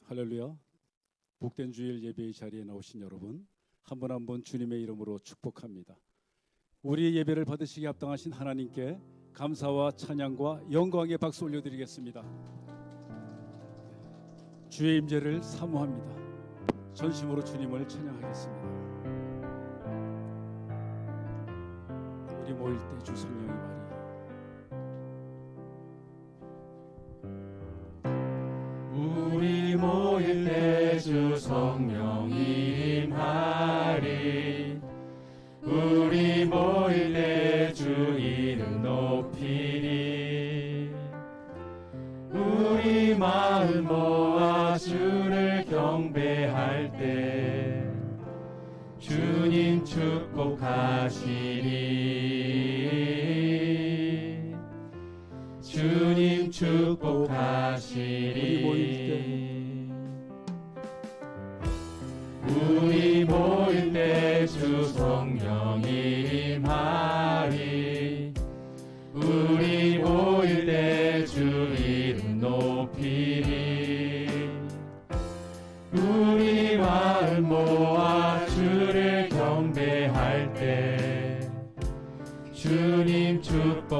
할렐루야. 복된 주일 예배의 자리에 나오신 여러분, 한 분 한 분 주님의 이름으로 축복합니다. 우리의 예배를 받으시기 합당하신 하나님께 감사와 찬양과 영광의 박수 올려드리겠습니다. 주의 임재를 사모합니다. 전심으로 주님을 찬양하겠습니다. 우리 모일 때 주 성령의 말이 우리 모일 때 주 성령이 임하리. 우리 모일 때 주 이름 높이리. 우리 마음 모아 주를 경배할 때 주님 축복하시리. 주님 축복하시리. 우리 모일 때 주 성령이 임하리. 우리 모일 때 주 이름 높이리. 우리 마음 모아 주를 경배할 때 주님 축복하시리.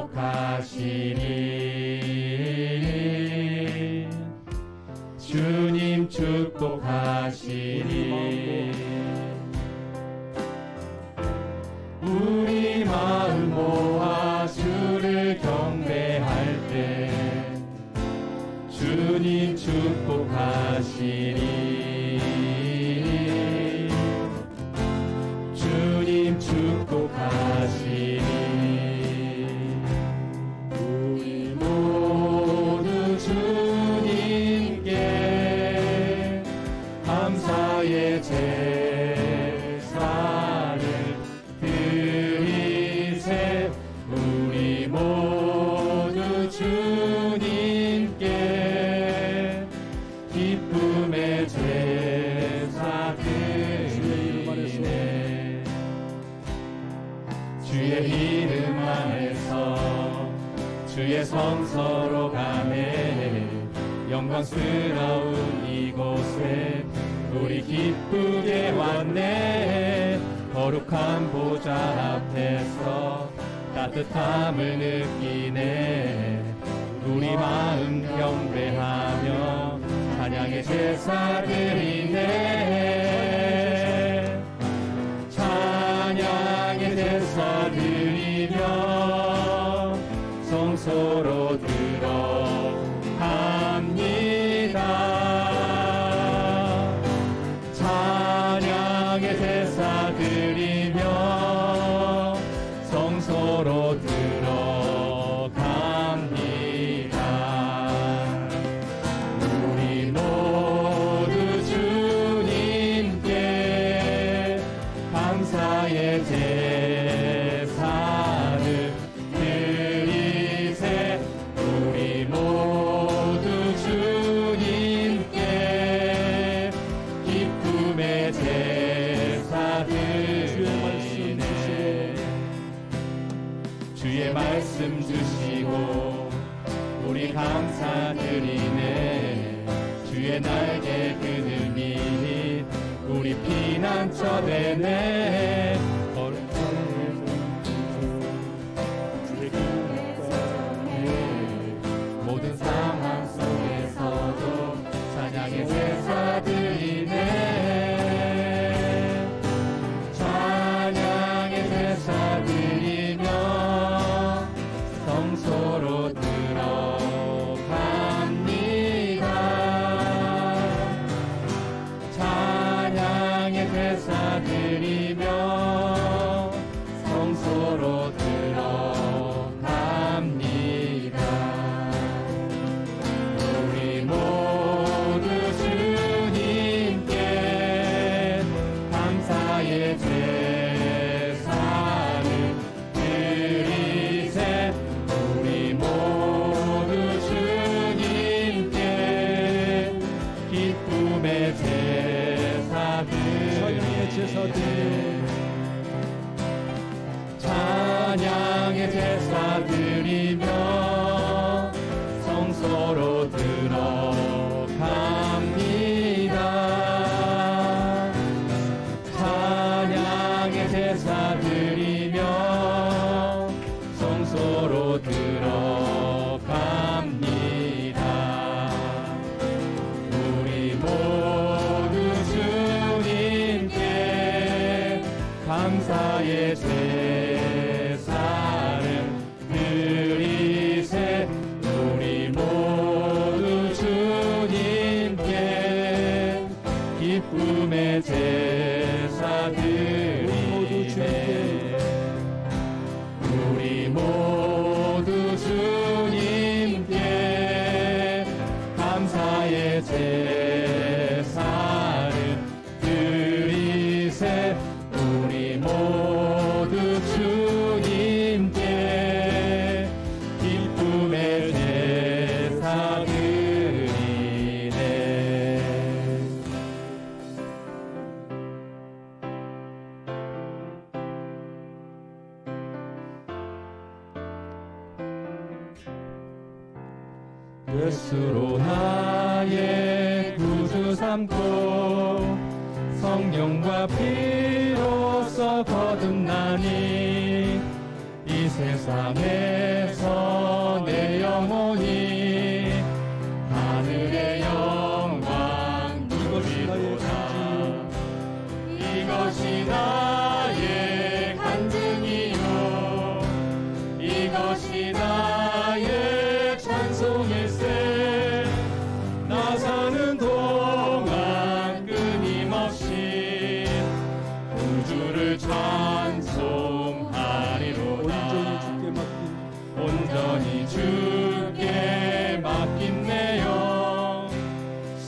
주님 축복하시리. 우리 마음 모아 주를 경배할 때 주님 축복하시리. 주님 축복하시리. 우리 모두 주님께 감사의 제사를 드리세. 우리 모두 주님께 기쁨의 제사 드리네. 주의 이름 안에서 주의 성소로 가네. 영광스러운 이곳에 우리 기쁘게 왔네. 거룩한 보좌 앞에서 따뜻함을 느끼네. 우리 마음 경배하며 찬양의 제사 드리네. 찬양의 제사 드리며 성소로 들어갑니다. 찬양의 제사 드리며 성소로 들어갑니다. 우리 모두 주님께 감사의 제사를 드리세. 우리 모두 주님께 기쁨의 제사 드리네. 주의 말씀 주시고 우리 감사드리네. 주의 날개 그늘 밑 우리 피난처 되네. 모든 상황 속에서도 찬양의 제사 드리네. 찬양의 제사 드리며 성소로 들어갑니다. 찬양의 제사 드리며 제사를 드리세. 우리 모두 주님께 기쁨의 제사 드리네. 예수로 나의 구주 삼고 성령과 피로써 거듭나니 이 세상에서 내 영혼이 하늘의 영광 누리로다. 이것이 나의 간증이요 이것이 나의 찬송일세. 나 사는 동안 끊임없이 구주를 찬송하리로다. 온전히 주께 맡긴 내 영.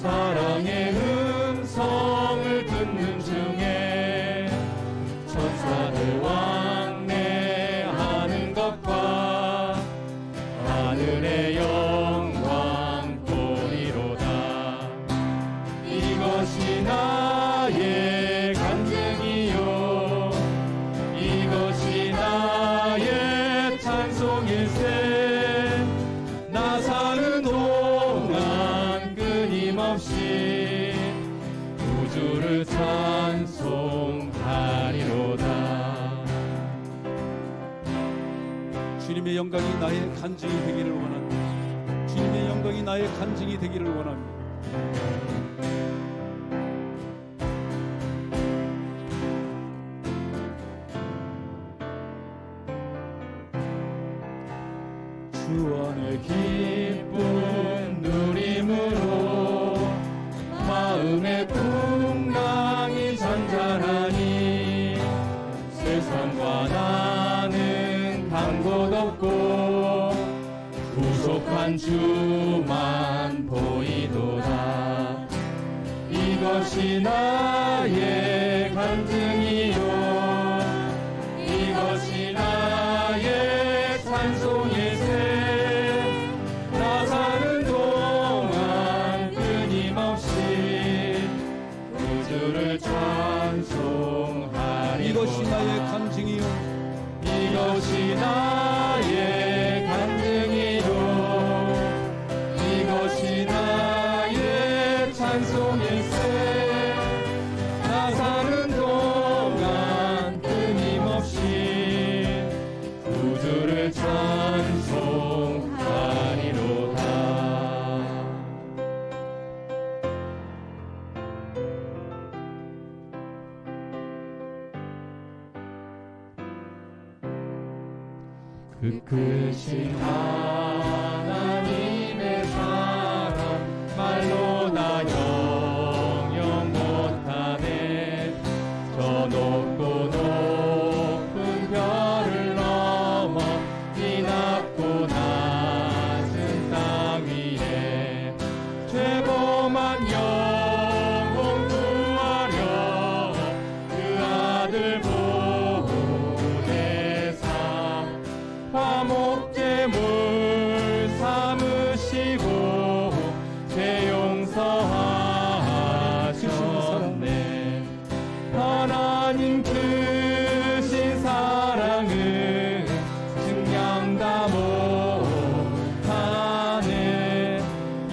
사랑의 음성을 듣는 중에 천사들 왕래하는 것과 하늘의 영광 보리로다. 이것이 나의 간증이요 이것이 나의 찬송일세. 나 사는 동안 끊임없이 구주를 찬송하리로다. 주님의 영광이 나의 간증이 되기를 원합니다. 주님의 영광이 나의 간증이 되기를 원합니다. 주 안에 기쁨 누림으로 마음의 풍랑이 잔잔하니 세상과 나는 간 곳 없고 구속한 주만 보이도다. 이것이 나의 간증이요 이것이 나의 찬송일세. 나 사는 동안 끊임없이 구주를 찬송하리로다. 이것이 나의 간증이요 이것이 나의 간증이요 이것이 나의 찬송일세. 나 사는 동안 끊임없이 구주를 찬송하리로다. 그 크신 하나님의 사랑 말로 나 영영 못하네. 저 높고 높은 별을 넘어 이 낮고 낮은 땅 위에 죄범한 영혼 구하려 그 아들 보내사 화목제물 삼으시고 죄 용서하셨네. 하나님 크신 사랑은 증량다 못하네.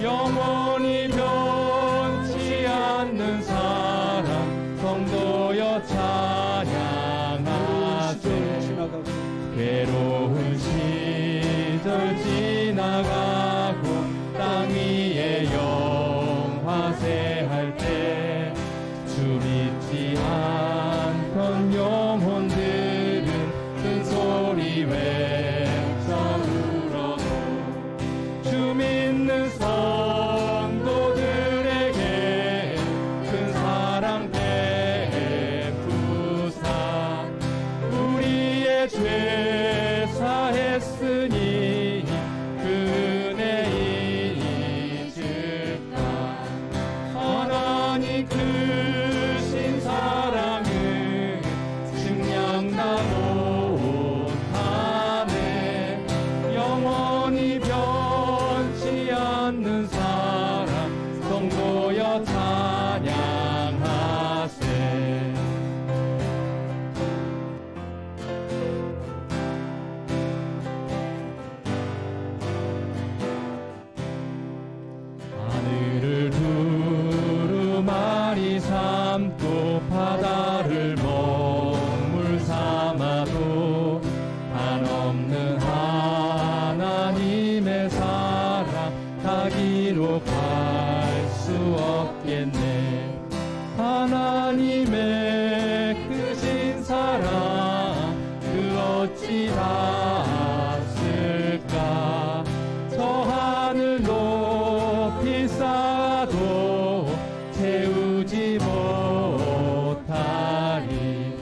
영원히 변치 않는 사랑 성도여 찬양하세. 괴로운 시절 지나가고 땅 위에 영화세할 때 주 믿지 않던 영혼들은 큰 소리 외쳐 울어도 주 믿는 성도들에게 큰 사랑 베푸사 우리의 죄 사했으니 그 은혜 잊을까. 찬양하세. 하늘을 두루마리 삼고 바다를 먹물 삼아도 한없는 하나님의 사랑 다 기록할 수 없겠네. 하나님의 크신 사랑 그 어찌 닿았을까. 저 하늘 높이 쌓아도 채우지 못하리.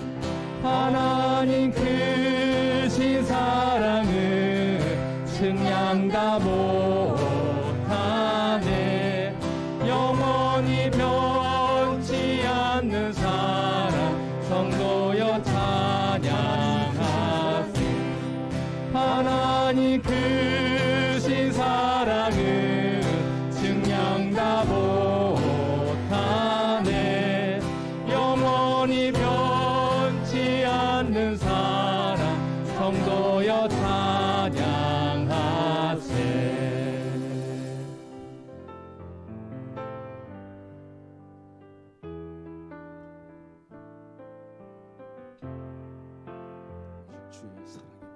하나님 크신 사랑은 측량 다 못하네. 영원히 변치 않는 사랑 성도여 찬양하세. 하나님 크신 사랑은 측량 다 못하네. 영원히 변치 않는 사랑 성도여 찬양하세. 주의 사랑이며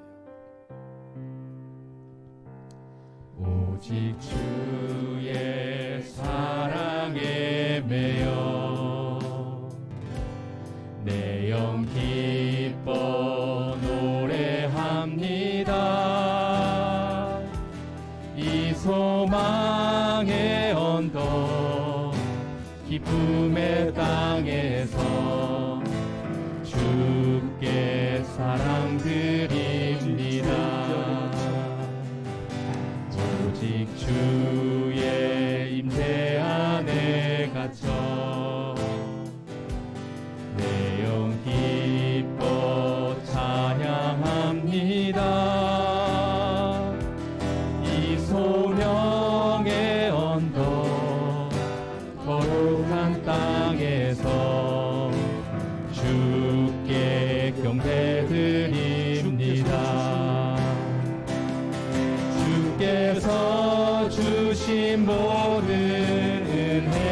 오직 주의 사랑에 매여 내 영 기뻐 노래합니다. 이 소망의 언덕 기쁨의 땅에서 주께 사랑 드립니다. 오직 주의 임재 안에 갇혀 내 영 기뻐 찬양합니다. 이 소명의 언덕 거룩한 땅에서 주께 경배드립니다. 주께서 주신 모든 은혜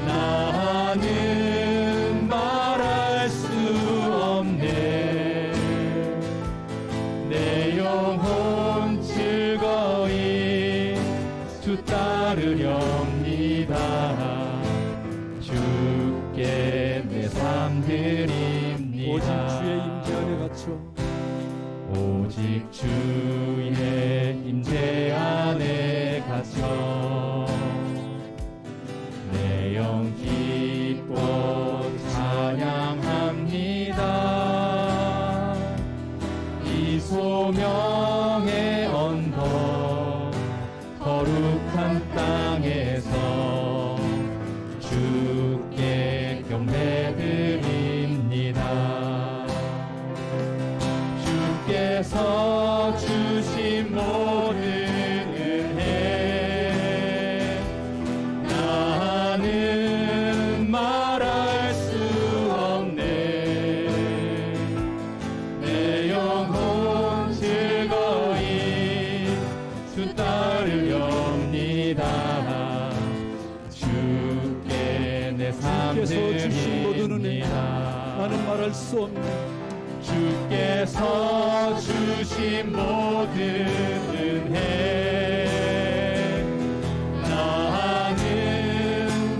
나는 말할 수 없네. 내 영혼 즐거이 주 따르렵니다. 주께 내 삶 드립니다. 오직 주의 임재 안에 갇혀 오직 주의 임재 안에 갇혀 내 영 기뻐 찬양합니다. 이 소명의 언덕 거룩한 땅에서 주께 경배드립니다. 주께서 주신 모든 은혜 나는 말할 수 없네. 내 영혼 즐거이 주 따르렵니다. 주께 내 삶 주께서 주신 모든 은혜 드립니다. 나는 말할 수 없네. 주께서 주신 모든 은혜 나는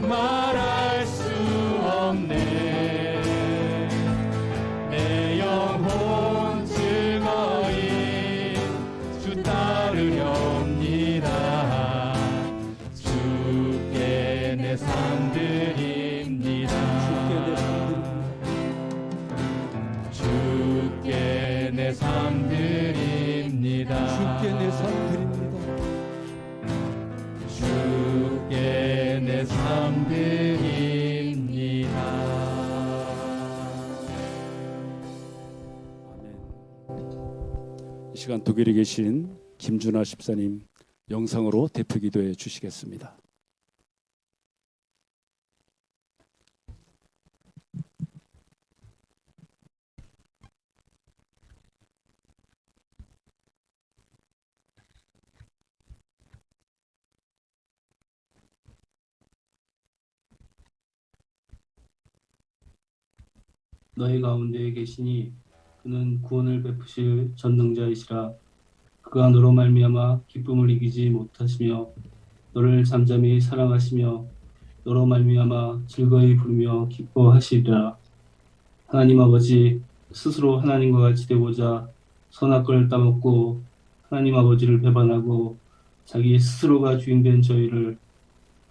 말할 수 없네. 내 영혼 즐거이 주 따르렵니다. 주께 내 삶 드립니다. 주께 내 삶 드립니다. 주께 내 삶 드립니다. 주께 내 삶 드립니다. 아멘. 이 시간 독일에 계신 김준하 집사님 영상으로 대표 기도해 주시겠습니다. 너희 가운데 계시니 그는 구원을 베푸실 전능자이시라. 그가 너로 말미암아 기쁨을 이기지 못하시며 너를 잠잠히 사랑하시며 너로 말미암아 즐거이 부르며 기뻐하시리라. 하나님 아버지, 스스로 하나님과 같이 되고자 선악과를 따먹고 하나님 아버지를 배반하고 자기 스스로가 주인된 저희를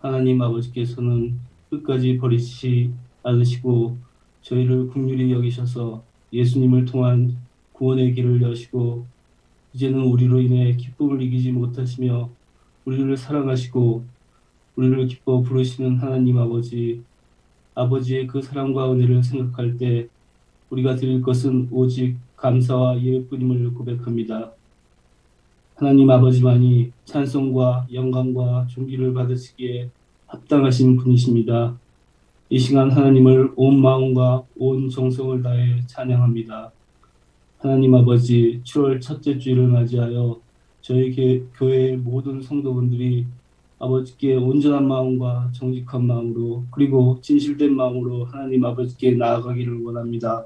하나님 아버지께서는 끝까지 버리시지 않으시고 저희를 긍휼히 여기셔서 예수님을 통한 구원의 길을 여시고 이제는 우리로 인해 기쁨을 이기지 못하시며 우리를 사랑하시고 우리를 기뻐 부르시는 하나님 아버지, 아버지의 그 사랑과 은혜를 생각할 때 우리가 드릴 것은 오직 감사와 예배뿐임을 고백합니다. 하나님 아버지만이 찬송과 영광과 존귀를 받으시기에 합당하신 분이십니다. 이 시간 하나님을 온 마음과 온 정성을 다해 찬양합니다. 하나님 아버지, 7월 첫째 주일을 맞이하여 저희 교회의 모든 성도분들이 아버지께 온전한 마음과 정직한 마음으로 그리고 진실된 마음으로 하나님 아버지께 나아가기를 원합니다.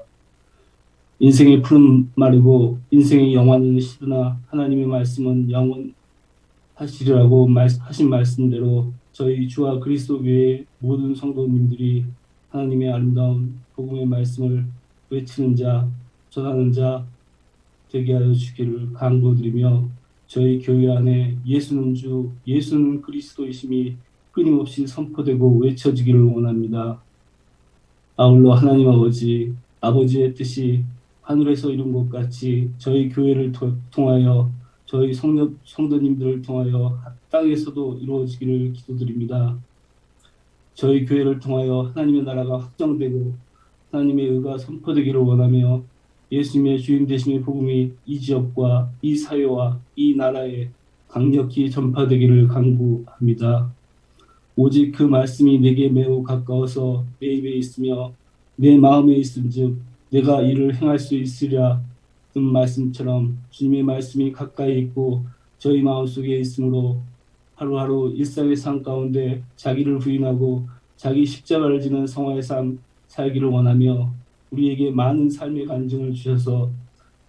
인생의 푸른 마르고 인생의 영원은 시드나 하나님의 말씀은 영원하시리라고 하신 말씀대로 저희 주와 그리스도 교회의 모든 성도님들이 하나님의 아름다운 복음의 말씀을 외치는 자, 전하는 자 되게 하여 주기를 간구드리며 저희 교회 안에 예수는 주, 예수는 그리스도이심이 끊임없이 선포되고 외쳐지기를 원합니다. 아울러 하나님 아버지, 아버지의 뜻이 하늘에서 이룬 것 같이 저희 교회를 통하여 저희 성도님들을 통하여 땅에서도 이루어지기를 기도드립니다. 저희 교회를 통하여 하나님의 나라가 확정되고 하나님의 의가 선포되기를 원하며 예수님의 주인 되심의 복음이 이 지역과 이 사회와 이 나라에 강력히 전파되기를 간구합니다. 오직 그 말씀이 내게 매우 가까워서 내 입에 있으며 내 마음에 있음즉 내가 이를 행할 수 있으랴 는 말씀처럼 주님의 말씀이 가까이 있고 저희 마음속에 있으므로 하루하루 일상의 삶 가운데 자기를 부인하고 자기 십자가를 지는 성화의 삶 살기를 원하며 우리에게 많은 삶의 간증을 주셔서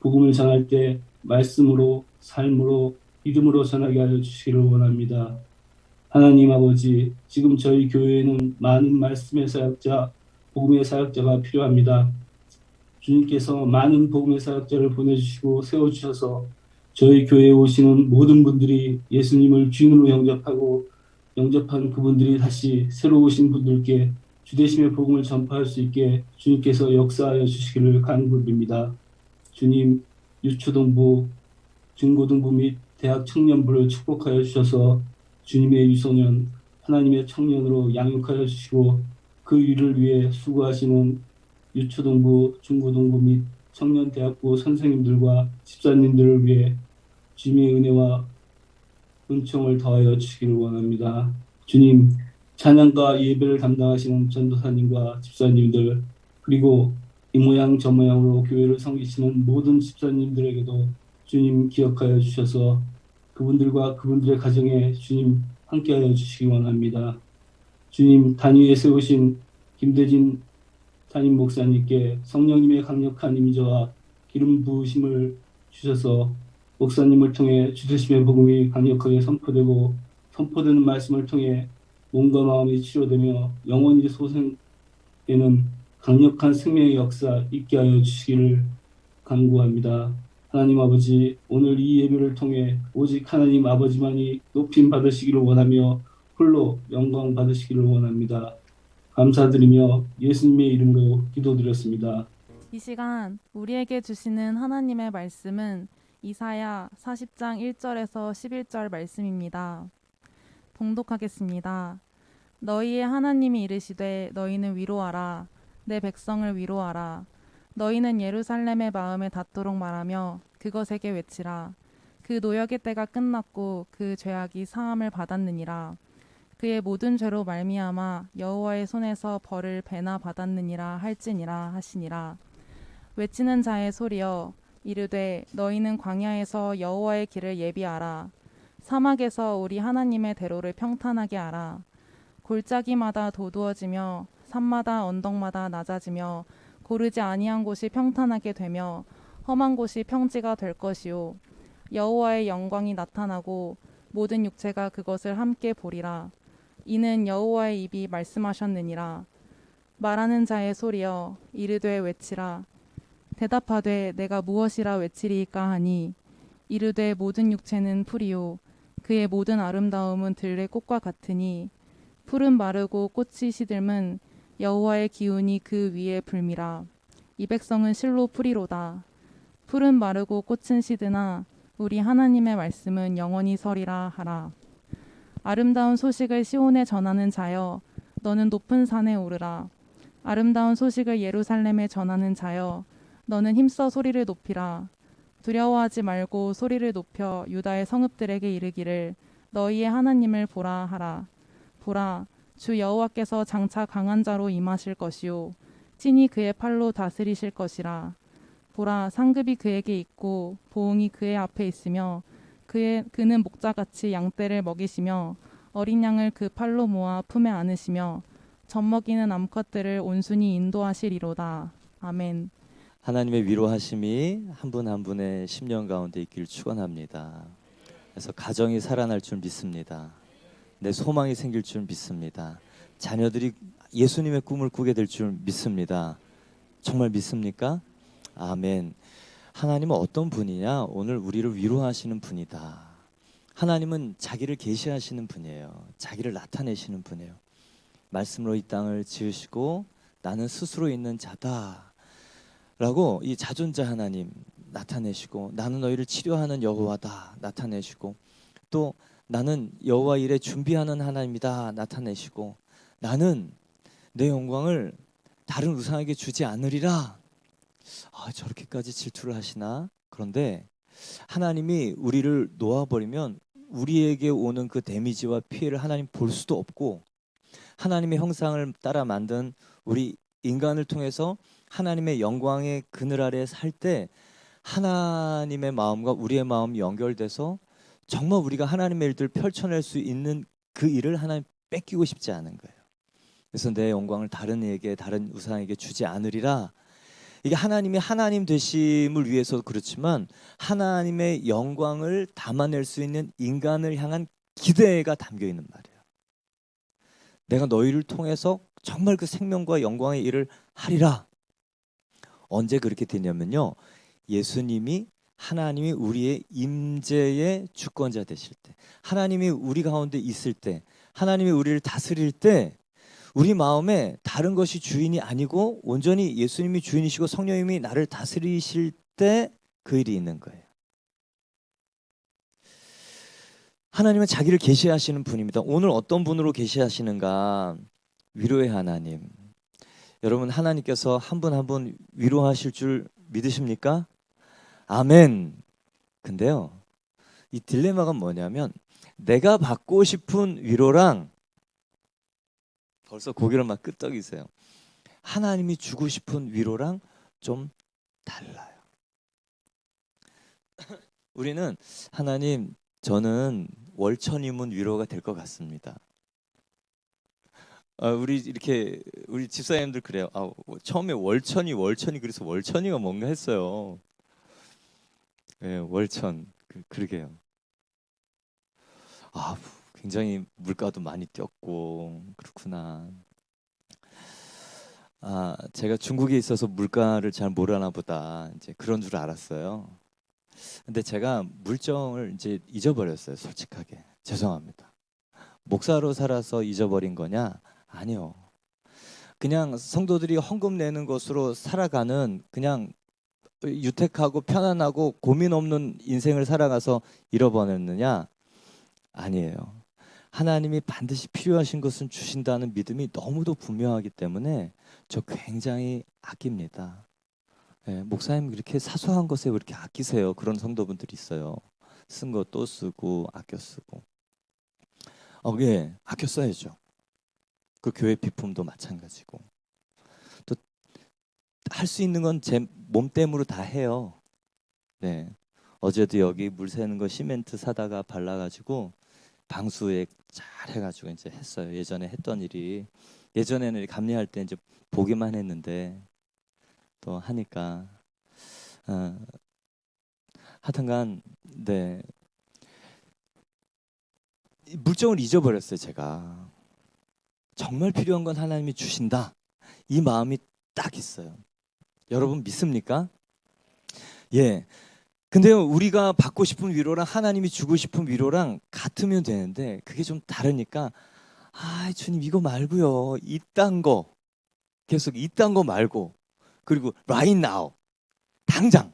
복음을 전할 때 말씀으로 삶으로 믿음으로 전하게 하여 주시기를 원합니다. 하나님 아버지, 지금 저희 교회에는 많은 말씀의 사역자, 복음의 사역자가 필요합니다. 주님께서 많은 복음의 사역자를 보내주시고 세워주셔서 저희 교회에 오시는 모든 분들이 예수님을 주인으로 영접한 그분들이 다시 새로 오신 분들께 주되심의 복음을 전파할 수 있게 주님께서 역사하여 주시기를 간구드립니다. 주님, 유초등부, 중고등부 및 대학 청년부를 축복하여 주셔서 주님의 유소년, 하나님의 청년으로 양육하여 주시고 그 일을 위해 수고하시는 유초등부, 중고등부 및 청년대학부 선생님들과 집사님들을 위해 주님의 은혜와 은총을 더하여 주시기를 원합니다. 주님, 찬양과 예배를 담당하시는 전도사님과 집사님들 그리고 이 모양 저 모양으로 교회를 섬기시는 모든 집사님들에게도 주님 기억하여 주셔서 그분들과 그분들의 가정에 주님 함께하여 주시기 원합니다. 주님, 단위에 세우신 김대진 담임 목사님께 성령님의 강력한 임재와 기름 부으심을 주셔서 목사님을 통해 주되심의 복음이 강력하게 선포되고 선포되는 말씀을 통해 몸과 마음이 치료되며 영원히 소생되는 강력한 생명의 역사 있게 하여 주시기를 간구합니다. 하나님 아버지, 오늘 이 예배를 통해 오직 하나님 아버지만이 높임 받으시기를 원하며 홀로 영광 받으시기를 원합니다. 감사드리며 예수님의 이름으로 기도드렸습니다. 이 시간 우리에게 주시는 하나님의 말씀은 이사야 40장 1절에서 11절 말씀입니다. 봉독하겠습니다. 너희의 하나님이 이르시되 너희는 위로하라. 내 백성을 위로하라. 너희는 예루살렘의 마음에 닿도록 말하며 그것에게 외치라. 그 노역의 때가 끝났고 그 죄악이 사함을 받았느니라. 그의 모든 죄로 말미암아 여호와의 손에서 벌을 배나 받았느니라 할지니라 하시니라. 외치는 자의 소리여 이르되 너희는 광야에서 여호와의 길을 예비하라. 사막에서 우리 하나님의 대로를 평탄하게 하라. 골짜기마다 도두어지며 산마다 언덕마다 낮아지며 고르지 아니한 곳이 평탄하게 되며 험한 곳이 평지가 될 것이요 여호와의 영광이 나타나고 모든 육체가 그것을 함께 보리라. 이는 여호와의 입이 말씀하셨느니라. 말하는 자의 소리여 이르되 외치라. 대답하되 내가 무엇이라 외치리이까 하니 이르되 모든 육체는 풀이요 그의 모든 아름다움은 들의 꽃과 같으니 풀은 마르고 꽃이 시들면 여호와의 기운이 그 위에 불미라. 이 백성은 실로 풀이로다. 풀은 마르고 꽃은 시드나 우리 하나님의 말씀은 영원히 서리라 하라. 아름다운 소식을 시온에 전하는 자여 너는 높은 산에 오르라. 아름다운 소식을 예루살렘에 전하는 자여 너는 힘써 소리를 높이라. 두려워하지 말고 소리를 높여 유다의 성읍들에게 이르기를 너희의 하나님을 보라 하라. 보라 주 여호와께서 장차 강한 자로 임하실 것이요 친히 그의 팔로 다스리실 것이라. 보라 상급이 그에게 있고 보응이 그의 앞에 있으며 그는 목자같이 양떼를 먹이시며 어린 양을 그 팔로 모아 품에 안으시며 젖먹이는 암컷들을 온순히 인도하시리로다. 아멘. 하나님의 위로하심이 한 분 한 분의 심령 가운데 있기를 축원합니다. 그래서 가정이 살아날 줄 믿습니다. 내 소망이 생길 줄 믿습니다. 자녀들이 예수님의 꿈을 꾸게 될 줄 믿습니다. 정말 믿습니까? 아멘. 하나님은 어떤 분이냐? 오늘 우리를 위로하시는 분이다. 하나님은 자기를 계시하시는 분이에요. 자기를 나타내시는 분이에요. 말씀으로 이 땅을 지으시고 나는 스스로 있는 자다 라고 이 자존자 하나님 나타내시고, 나는 너희를 치료하는 여호와다 나타내시고, 또 나는 여호와 일에 준비하는 하나님이다 나타내시고, 나는 내 영광을 다른 우상에게 주지 않으리라. 저렇게까지 질투를 하시나? 그런데 하나님이 우리를 놓아버리면 우리에게 오는 그 데미지와 피해를 하나님 볼 수도 없고, 하나님의 형상을 따라 만든 우리 인간을 통해서 하나님의 영광의 그늘 아래 살 때 하나님의 마음과 우리의 마음이 연결돼서 정말 우리가 하나님의 일들을 펼쳐낼 수 있는 그 일을 하나님 뺏기고 싶지 않은 거예요. 그래서 내 영광을 다른 이에게, 다른 우상에게 주지 않으리라. 이게 하나님이 하나님 되심을 위해서 그렇지만 하나님의 영광을 담아낼 수 있는 인간을 향한 기대가 담겨 있는 말이에요. 내가 너희를 통해서 정말 그 생명과 영광의 일을 하리라. 언제 그렇게 되냐면요, 예수님이, 하나님이 우리의 임재의 주권자 되실 때, 하나님이 우리 가운데 있을 때, 하나님이 우리를 다스릴 때 우리 마음에 다른 것이 주인이 아니고 온전히 예수님이 주인이시고 성령님이 나를 다스리실 때 그 일이 있는 거예요. 하나님은 자기를 계시하시는 분입니다. 오늘 어떤 분으로 계시하시는가? 위로의 하나님. 여러분, 하나님께서 한 분 한 분 위로하실 줄 믿으십니까? 아멘. 근데요, 이 딜레마가 뭐냐면 내가 받고 싶은 위로랑, 벌써 고개를 막 끄덕이세요. 하나님이 주고 싶은 위로랑 좀 달라요. 우리는 하나님, 저는 월천이면 위로가 될 것 같습니다. 우리 집사님들 그래요. 처음에 월천이 그래서 월천이가 뭔가 했어요. 네, 월천 그러게요. 굉장히 물가도 많이 뛰었고 그렇구나. 제가 중국에 있어서 물가를 잘 모르나 보다, 이제 그런 줄 알았어요. 근데 제가 물정을 이제 잊어버렸어요. 솔직하게 죄송합니다. 목사로 살아서 잊어버린 거냐? 아니요. 그냥 성도들이 헌금 내는 것으로 살아가는, 그냥 유택하고 편안하고 고민 없는 인생을 살아가서 잃어버렸느냐? 아니에요. 하나님이 반드시 필요하신 것은 주신다는 믿음이 너무도 분명하기 때문에 저 굉장히 아낍니다. 네, 목사님 이렇게 사소한 것에 왜 이렇게 아끼세요? 그런 성도분들이 있어요. 쓴 거 또 쓰고 아껴 쓰고. 예, 아껴 써야죠. 그 교회 비품도 마찬가지고. 또 할 수 있는 건 제 몸땜으로 다 해요. 네. 어제도 여기 물 새는 거 시멘트 사다가 발라가지고 방수에 잘 해가지고 이제 했어요. 예전에 했던 일이. 예전에는 감리할 때 이제 보기만 했는데 또 하니까 하여튼간 네 물정을 잊어버렸어요. 제가 정말 필요한 건 하나님이 주신다 이 마음이 딱 있어요. 여러분 믿습니까? 예. 근데요 우리가 받고 싶은 위로랑 하나님이 주고 싶은 위로랑 같으면 되는데 그게 좀 다르니까 아 주님 이거 말고요 이딴 거 계속 이딴 거 말고 그리고 right now 당장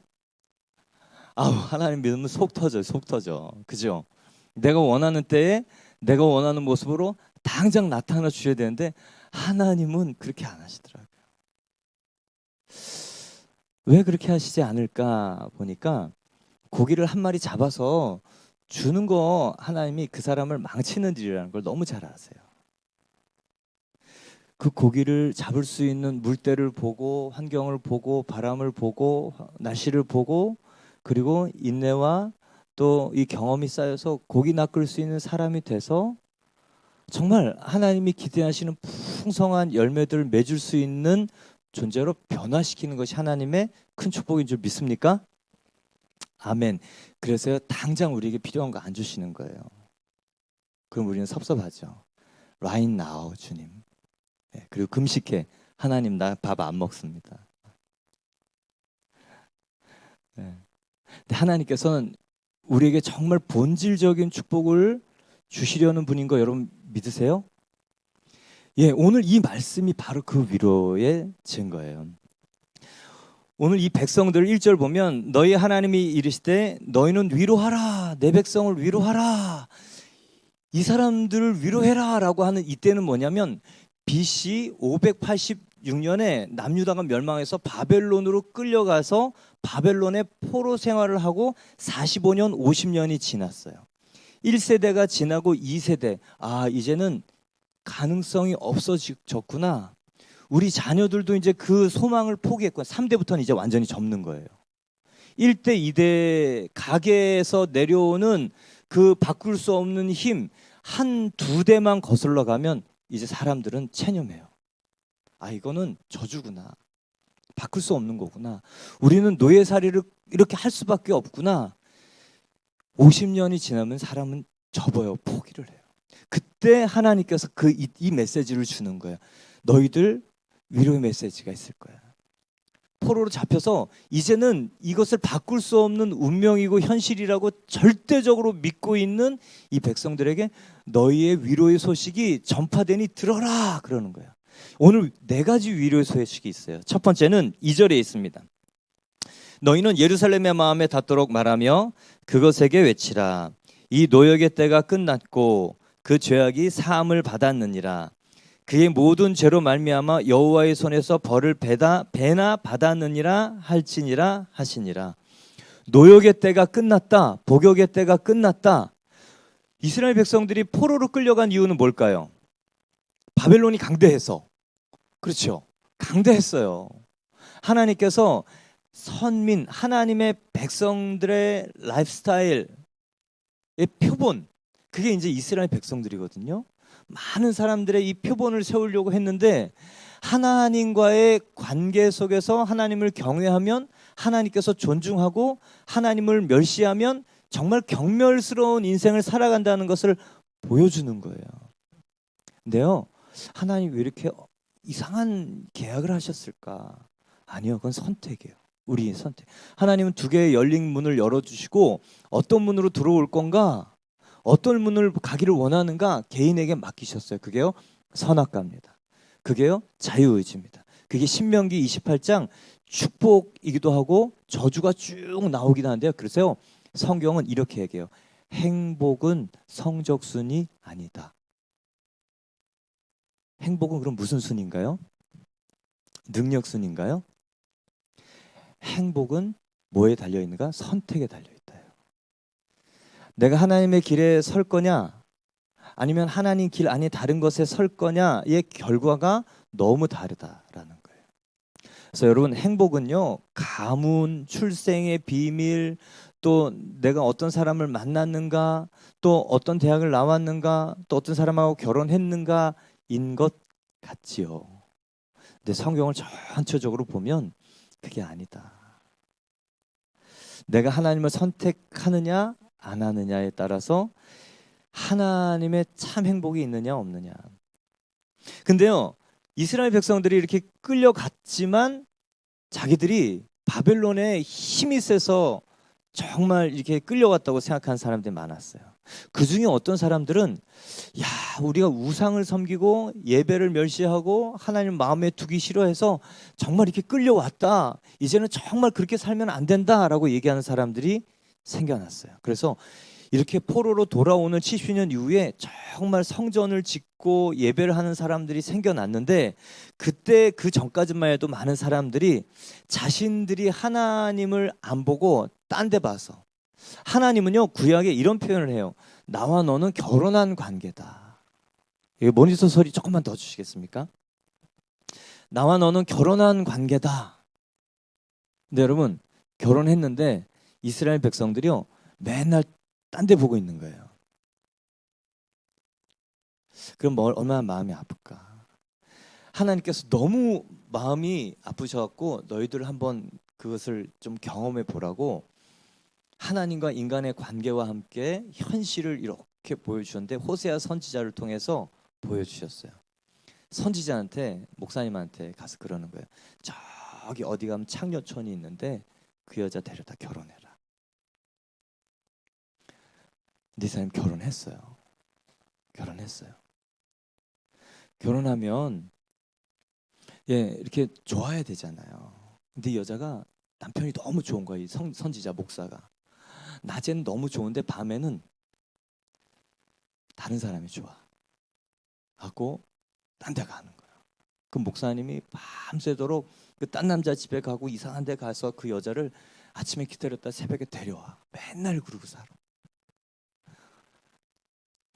아우 하나님 믿으면 속 터져 그죠? 내가 원하는 때에 내가 원하는 모습으로 당장 나타나 주셔야 되는데 하나님은 그렇게 안 하시더라고요. 왜 그렇게 하시지 않을까 보니까 고기를 한 마리 잡아서 주는 거 하나님이 그 사람을 망치는 일이라는 걸 너무 잘 아세요. 그 고기를 잡을 수 있는 물때를 보고 환경을 보고 바람을 보고 날씨를 보고 그리고 인내와 또 이 경험이 쌓여서 고기 낚을 수 있는 사람이 돼서 정말 하나님이 기대하시는 풍성한 열매들을 맺을 수 있는 존재로 변화시키는 것이 하나님의 큰 축복인 줄 믿습니까? 아멘. 그래서 당장 우리에게 필요한 거 안 주시는 거예요. 그럼 우리는 섭섭하죠. Right now 주님. 네, 그리고 금식해. 하나님 나 밥 안 먹습니다. 네. 근데 하나님께서는 우리에게 정말 본질적인 축복을 주시려는 분인 거 여러분 믿으세요? 예, 오늘 이 말씀이 바로 그 위로의 증거예요. 오늘 이 백성들 1절 보면 너희 하나님이 이르시되 너희는 위로하라 내 백성을 위로하라 이 사람들을 위로해라 라고 하는 이때는 뭐냐면 BC 586년에 남유다가 멸망해서 바벨론으로 끌려가서 바벨론의 포로 생활을 하고 45년 50년이 지났어요. 1세대가 지나고 2세대 아 이제는 가능성이 없어졌구나. 우리 자녀들도 이제 그 소망을 포기했고 3대부터는 이제 완전히 접는 거예요. 1대 2대 가게에서 내려오는 그 바꿀 수 없는 힘 한 두 대만 거슬러 가면 이제 사람들은 체념해요. 아 이거는 저주구나. 바꿀 수 없는 거구나. 우리는 노예살이를 이렇게 할 수밖에 없구나. 50년이 지나면 사람은 접어요. 포기를 해요. 그때 하나님께서 이 메시지를 주는 거예요. 너희들 위로의 메시지가 있을 거야. 포로로 잡혀서 이제는 이것을 바꿀 수 없는 운명이고 현실이라고 절대적으로 믿고 있는 이 백성들에게 너희의 위로의 소식이 전파되니 들어라 그러는 거예요. 오늘 4가지 위로의 소식이 있어요. 첫 번째는 2절에 있습니다. 너희는 예루살렘의 마음에 닿도록 말하며 그것에게 외치라. 이 노역의 때가 끝났고 그 죄악이 사함을 받았느니라. 그의 모든 죄로 말미암아 여호와의 손에서 벌을 배나 받았느니라 할지니라 하시니라. 노역의 때가 끝났다. 복역의 때가 끝났다. 이스라엘 백성들이 포로로 끌려간 이유는 뭘까요? 바벨론이 강대해서. 그렇죠. 강대했어요. 하나님께서 선민 하나님의 백성들의 라이프스타일의 표본 그게 이제 이스라엘 백성들이거든요. 많은 사람들의 이 표본을 세우려고 했는데 하나님과의 관계 속에서 하나님을 경외하면 하나님께서 존중하고 하나님을 멸시하면 정말 경멸스러운 인생을 살아간다는 것을 보여주는 거예요. 근데요 하나님 왜 이렇게 이상한 계약을 하셨을까? 아니요 그건 선택이에요. 우리의 선택. 하나님은 2개의 열린 문을 열어주시고 어떤 문으로 들어올 건가? 어떤 문을 가기를 원하는가 개인에게 맡기셨어요. 그게요 선악과입니다. 그게요 자유의지입니다. 그게 신명기 28장 축복이기도 하고 저주가 쭉 나오긴 하는데요. 그래서요 성경은 이렇게 얘기해요. 행복은 성적순이 아니다. 행복은 그럼 무슨 순인가요? 능력순인가요? 행복은 뭐에 달려있는가? 선택에 달려있다. 내가 하나님의 길에 설 거냐 아니면 하나님 길 아닌 다른 것에 설 거냐의 결과가 너무 다르다라는 거예요. 그래서 여러분 행복은요 가문, 출생의 비밀 또 내가 어떤 사람을 만났는가 또 어떤 대학을 나왔는가 또 어떤 사람하고 결혼했는가인 것 같지요. 근데 성경을 전체적으로 보면 그게 아니다. 내가 하나님을 선택하느냐 안 하느냐에 따라서 하나님의 참 행복이 있느냐 없느냐. 근데요, 이스라엘 백성들이 이렇게 끌려갔지만 자기들이 바벨론에 힘이 세서 정말 이렇게 끌려갔다고 생각하는 사람들이 많았어요. 그 중에 어떤 사람들은 야, 우리가 우상을 섬기고 예배를 멸시하고 하나님 마음에 두기 싫어해서 정말 이렇게 끌려왔다. 이제는 정말 그렇게 살면 안 된다라고 얘기하는 사람들이 생겨났어요. 그래서 이렇게 포로로 돌아오는 70년 이후에 정말 성전을 짓고 예배를 하는 사람들이 생겨났는데, 그때 그 전까지만 해도 많은 사람들이 자신들이 하나님을 안 보고 딴 데 봐서, 하나님은요 구약에 이런 표현을 해요. 나와 너는 결혼한 관계다. 이거 모니터 소리 조금만 더 주시겠습니까? 나와 너는 결혼한 관계다. 근데 여러분, 결혼했는데 이스라엘 백성들이요 맨날 딴 데 보고 있는 거예요. 그럼 얼마나 마음이 아플까. 하나님께서 너무 마음이 아프셔갖고 너희들 한번 그것을 좀 경험해 보라고 하나님과 인간의 관계와 함께 현실을 이렇게 보여주셨는데, 호세아 선지자를 통해서 보여주셨어요. 선지자한테, 목사님한테 가서 그러는 거예요. 저기 어디 가면 창녀촌이 있는데 그 여자 데려다 결혼해라. 근데 이 사람이 결혼했어요. 결혼하면 이렇게 좋아야 되잖아요. 근데 이 여자가 남편이 너무 좋은 거야. 이 선지자 목사가 낮에는 너무 좋은데 밤에는 다른 사람이 좋아 하고 딴 데 가는 거야. 그 목사님이 밤새도록 그 딴 남자 집에 가고 이상한 데 가서 그 여자를 아침에 기다렸다 새벽에 데려와. 맨날 그러고 살아.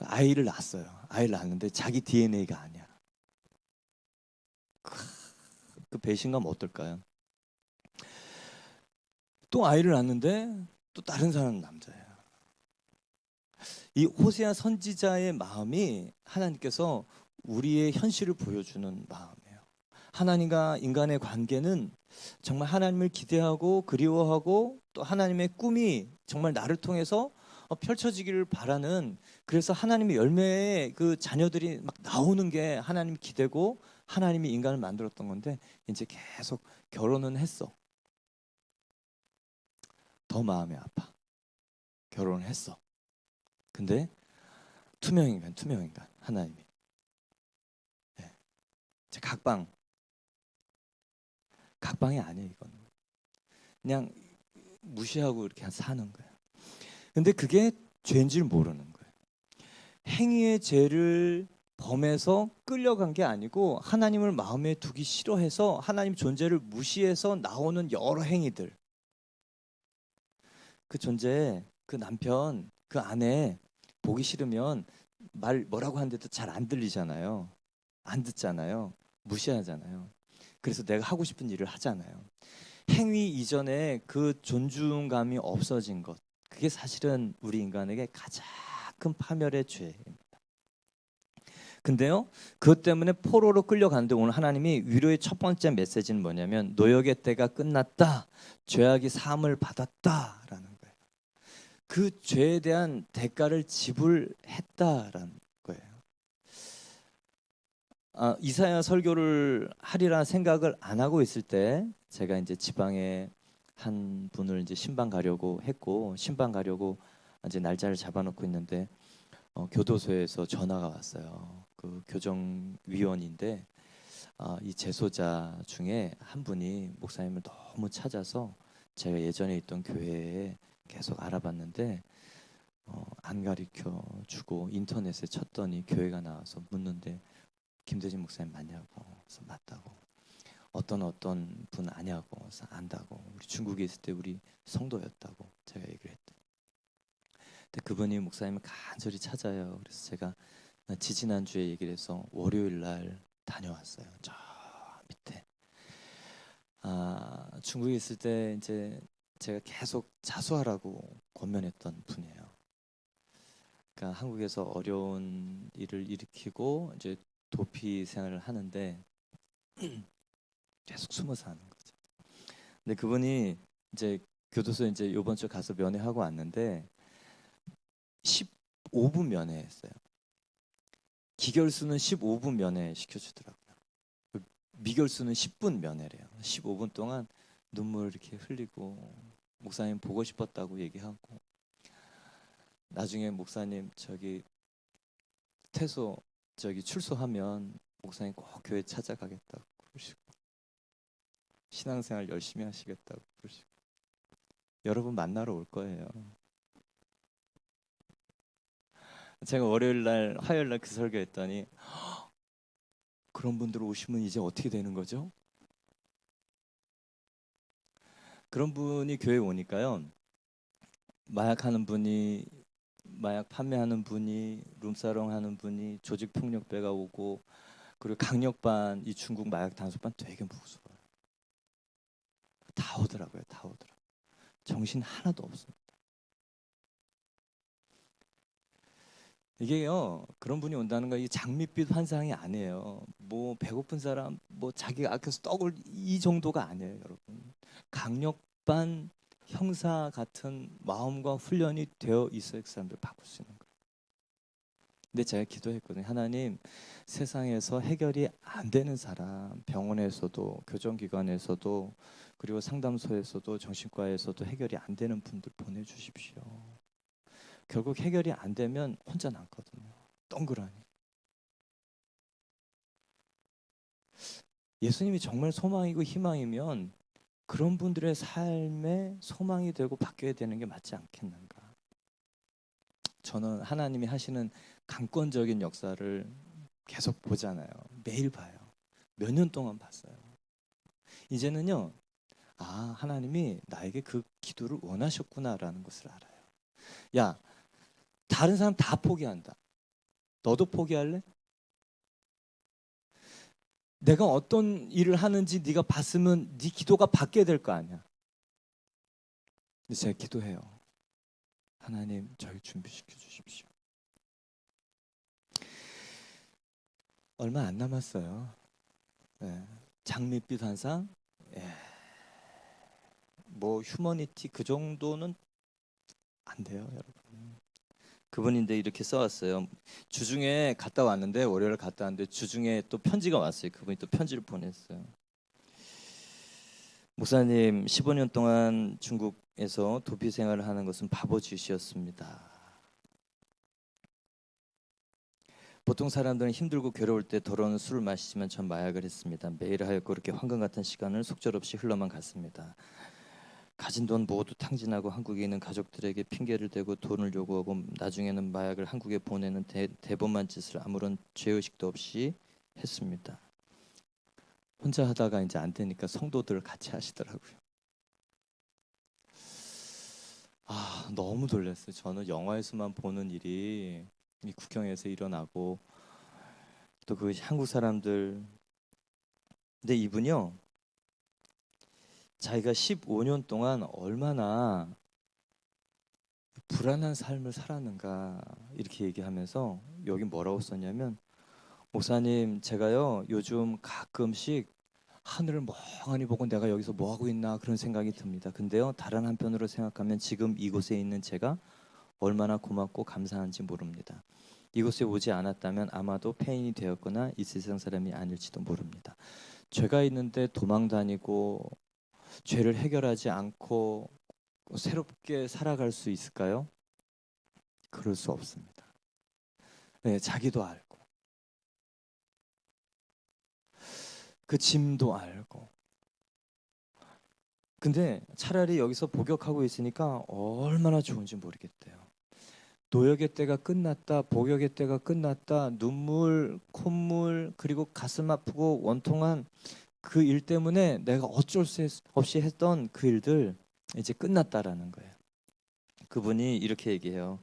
아이를 낳았어요. 아이를 낳았는데 자기 DNA가 아니야. 그 배신감 어떨까요? 또 아이를 낳았는데 또 다른 사람 남자예요. 이 호세아 선지자의 마음이 하나님께서 우리의 현실을 보여주는 마음이에요. 하나님과 인간의 관계는 정말 하나님을 기대하고 그리워하고 또 하나님의 꿈이 정말 나를 통해서 펼쳐지기를 바라는, 그래서 하나님의 열매의 그 자녀들이 막 나오는 게 하나님 기대고 하나님이 인간을 만들었던 건데, 이제 계속 결혼은 했어. 더 마음이 아파. 결혼을 했어. 근데 투명인간 하나님이 각방이 아니에요. 이거는 그냥 무시하고 이렇게 사는 거예요. 근데 그게 죄인 줄 모르는 거예요. 행위의 죄를 범해서 끌려간 게 아니고 하나님을 마음에 두기 싫어해서 하나님 존재를 무시해서 나오는 여러 행위들. 그 존재, 그 남편, 그 아내 보기 싫으면 말 뭐라고 하는데도 잘 안 들리잖아요. 안 듣잖아요. 무시하잖아요. 그래서 내가 하고 싶은 일을 하잖아요. 행위 이전에 그 존중감이 없어진 것, 그게 사실은 우리 인간에게 가장 큰 파멸의 죄입니다. 근데요, 그것 때문에 포로로 끌려가는데 오늘 하나님이 위로의 첫 번째 메시지는 뭐냐면 노역의 때가 끝났다, 죄악이 사함을 받았다라는 거예요. 그 죄에 대한 대가를 지불했다라는 거예요. 이사야 설교를 하리라 생각을 안 하고 있을 때 제가 이제 지방에 한 분을 이제 신방 가려고 했고, 신방 가려고 이제 날짜를 잡아놓고 있는데 교도소에서 전화가 왔어요. 그 교정위원인데 이 재소자 중에 한 분이 목사님을 너무 찾아서 제가 예전에 있던 교회에 계속 알아봤는데 안 가르쳐 주고 인터넷에 쳤더니 교회가 나와서 묻는데 김대진 목사님 맞냐고. 그래서 맞다고. 어떤 분 아냐고. 그래서 안다고. 우리 중국에 있을 때 우리 성도였다고 제가 얘기를 했대. 근데 그분이 목사님을 간절히 찾아요. 그래서 제가 지지난주에 얘기를 해서 월요일 날 다녀왔어요. 저 밑에. 중국에 있을 때 이제 제가 계속 자수하라고 권면했던 분이에요. 그러니까 한국에서 어려운 일을 일으키고 이제 도피 생활을 하는데 계속 숨어서 하는 거죠. 근데 그분이 이제 교도소 이제 이번 주 가서 면회하고 왔는데 15분 면회했어요. 기결수는 15분 면회 시켜주더라고요. 미결수는 10분 면회래요. 15분 동안 눈물 이렇게 흘리고 목사님 보고 싶었다고 얘기하고, 나중에 목사님 저기 퇴소 저기 출소하면 목사님 꼭 교회 찾아가겠다고 그러시고, 신앙생활 열심히 하시겠다고 그러시고, 여러분 만나러 올 거예요. 제가 월요일 날 화요일 날 그 설교했더니 그런 분들 오시면 이제 어떻게 되는 거죠? 그런 분이 교회에 오니까요, 마약하는 분이, 마약 판매하는 분이, 룸사롱 하는 분이, 조직폭력배가 오고, 그리고 강력반, 이 중국 마약 단속반 되게 무서워요. 다 오더라고요. 다 오더라고요. 정신 하나도 없습니다. 이게요, 그런 분이 온다는 거, 이 장밋빛 환상이 아니에요. 뭐 배고픈 사람, 뭐 자기가 아껴서 떡을, 이 정도가 아니에요, 여러분. 강력반 형사 같은 마음과 훈련이 되어 있어야 그 사람들 바꿀 수 있는 거예요. 근데 제가 기도했거든요. 하나님, 세상에서 해결이 안 되는 사람, 병원에서도, 교정기관에서도, 그리고 상담소에서도, 정신과에서도 해결이 안 되는 분들 보내주십시오. 결국 해결이 안 되면 혼자 남거든요. 덩그러니. 예수님이 정말 소망이고 희망이면 그런 분들의 삶에 소망이 되고 바뀌어야 되는 게 맞지 않겠는가. 저는 하나님이 하시는 강권적인 역사를 계속 보잖아요. 매일 봐요. 몇 년 동안 봤어요. 이제는요, 아, 하나님이 나에게 그 기도를 원하셨구나라는 것을 알아요. 야, 다른 사람 다 포기한다. 너도 포기할래? 내가 어떤 일을 하는지 네가 봤으면 네 기도가 받게 될 거 아니야. 근데 제가 기도해요. 하나님, 저희 준비시켜 주십시오. 얼마 안 남았어요. 네. 장밋빛 환상, 예. 뭐 휴머니티 그 정도는 안 돼요, 여러분. 그분인데 이렇게 써왔어요. 주중에 갔다 왔는데, 월요일 갔다 왔는데 주중에 또 편지가 왔어요. 그분이 또 편지를 보냈어요. 목사님, 15년 동안 중국에서 도피 생활을 하는 것은 바보짓이었습니다. 보통 사람들은 힘들고 괴로울 때 더러운 술을 마시지만 전 마약을 했습니다. 매일 하였고 그렇게 황금 같은 시간을 속절없이 흘러만 갔습니다. 가진 돈 모두 탕진하고 한국에 있는 가족들에게 핑계를 대고 돈을 요구하고, 나중에는 마약을 한국에 보내는 대범한 짓을 아무런 죄의식도 없이 했습니다. 혼자 하다가 이제 안 되니까 성도들 같이 하시더라고요. 아, 너무 놀랐어요. 저는 영화에서만 보는 일이 이 국경에서 일어나고, 또 그 한국 사람들. 근데 이분이요, 자기가 15년 동안 얼마나 불안한 삶을 살았는가 이렇게 얘기하면서, 여기 뭐라고 썼냐면, 목사님, 제가요 요즘 가끔씩 하늘을 멍하니 보고 내가 여기서 뭐 하고 있나 그런 생각이 듭니다. 근데요, 다른 한편으로 생각하면 지금 이곳에 있는 제가 얼마나 고맙고 감사한지 모릅니다. 이곳에 오지 않았다면 아마도 폐인이 되었거나 이 세상 사람이 아닐지도 모릅니다. 죄가 있는데 도망 다니고 죄를 해결하지 않고 새롭게 살아갈 수 있을까요? 그럴 수 없습니다. 네, 자기도 알고 그 짐도 알고. 근데 차라리 여기서 복역하고 있으니까 얼마나 좋은지 모르겠대요. 노역의 때가 끝났다, 복역의 때가 끝났다, 눈물, 콧물, 그리고 가슴 아프고 원통한 그 일 때문에 내가 어쩔 수 없이 했던 그 일들 이제 끝났다라는 거예요. 그분이 이렇게 얘기해요.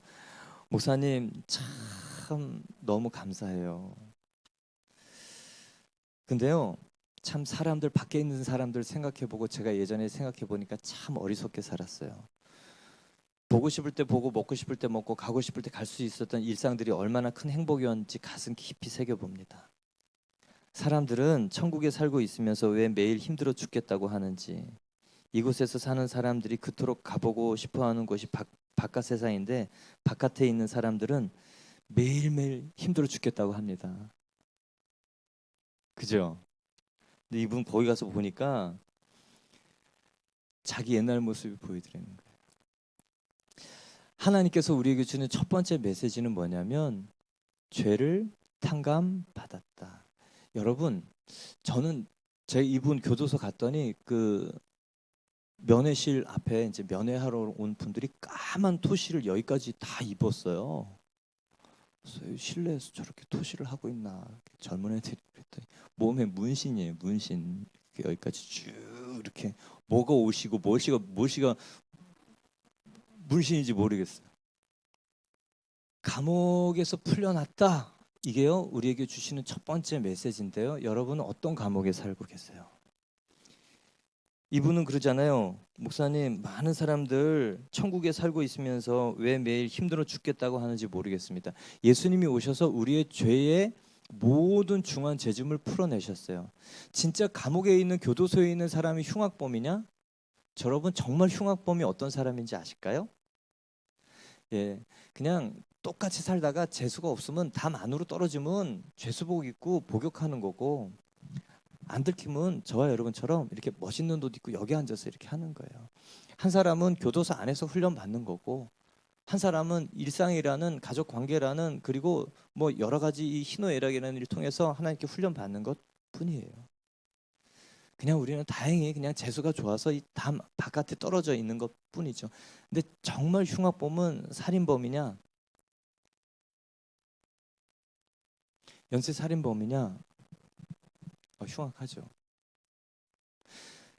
목사님, 참 너무 감사해요. 근데요, 참 사람들, 밖에 있는 사람들 생각해보고 제가 예전에 생각해보니까 참 어리석게 살았어요. 보고 싶을 때 보고, 먹고 싶을 때 먹고, 가고 싶을 때 갈 수 있었던 일상들이 얼마나 큰 행복이었는지 가슴 깊이 새겨봅니다. 사람들은 천국에 살고 있으면서 왜 매일 힘들어 죽겠다고 하는지, 이곳에서 사는 사람들이 그토록 가보고 싶어하는 곳이 바깥 세상인데 바깥에 있는 사람들은 매일매일 힘들어 죽겠다고 합니다. 그죠? 근데 이분 거기 가서 보니까 자기 옛날 모습이 보이더라는 거예요. 하나님께서 우리에게 주는 첫 번째 메시지는 뭐냐면 죄를 탕감받았다. 여러분, 저는 제 이분 교도소 갔더니 그 면회실 앞에 이제 면회하러 온 분들이 까만 토시를 여기까지 다 입었어요. 그래서 실내에서 저렇게 토시를 하고 있나 젊은 애들이 그랬더니 몸에 문신이에요. 문신 여기까지 쭉 이렇게 뭐가 옷이고 무엇이가 문신인지 모르겠어요. 감옥에서 풀려났다. 이게요 우리에게 주시는 첫 번째 메시지인데요. 여러분은 어떤 감옥에 살고 계세요? 이분은 그러잖아요. 목사님, 많은 사람들 천국에 살고 있으면서 왜 매일 힘들어 죽겠다고 하는지 모르겠습니다. 예수님이 오셔서 우리의 죄의 모든 중한 죄짐을 풀어내셨어요. 진짜 감옥에 있는 교도소에 있는 사람이 흉악범이냐? 여러분 정말 흉악범이 어떤 사람인지 아실까요? 예, 그냥 똑같이 살다가 재수가 없으면 담 안으로 떨어지면 죄수복 입고 복역하는 거고, 안 들키면 저와 여러분처럼 이렇게 멋있는 옷 입고 여기 앉아서 이렇게 하는 거예요. 한 사람은 교도소 안에서 훈련 받는 거고, 한 사람은 일상이라는 가족 관계라는 그리고 뭐 여러 가지 이 희노애락이라는 일을 통해서 하나님께 훈련 받는 것 뿐이에요. 그냥 우리는 다행히 그냥 재수가 좋아서 이 담 바깥에 떨어져 있는 것 뿐이죠. 근데 정말 흉악범은 살인범이냐, 연쇄 살인범이냐, 흉악하죠.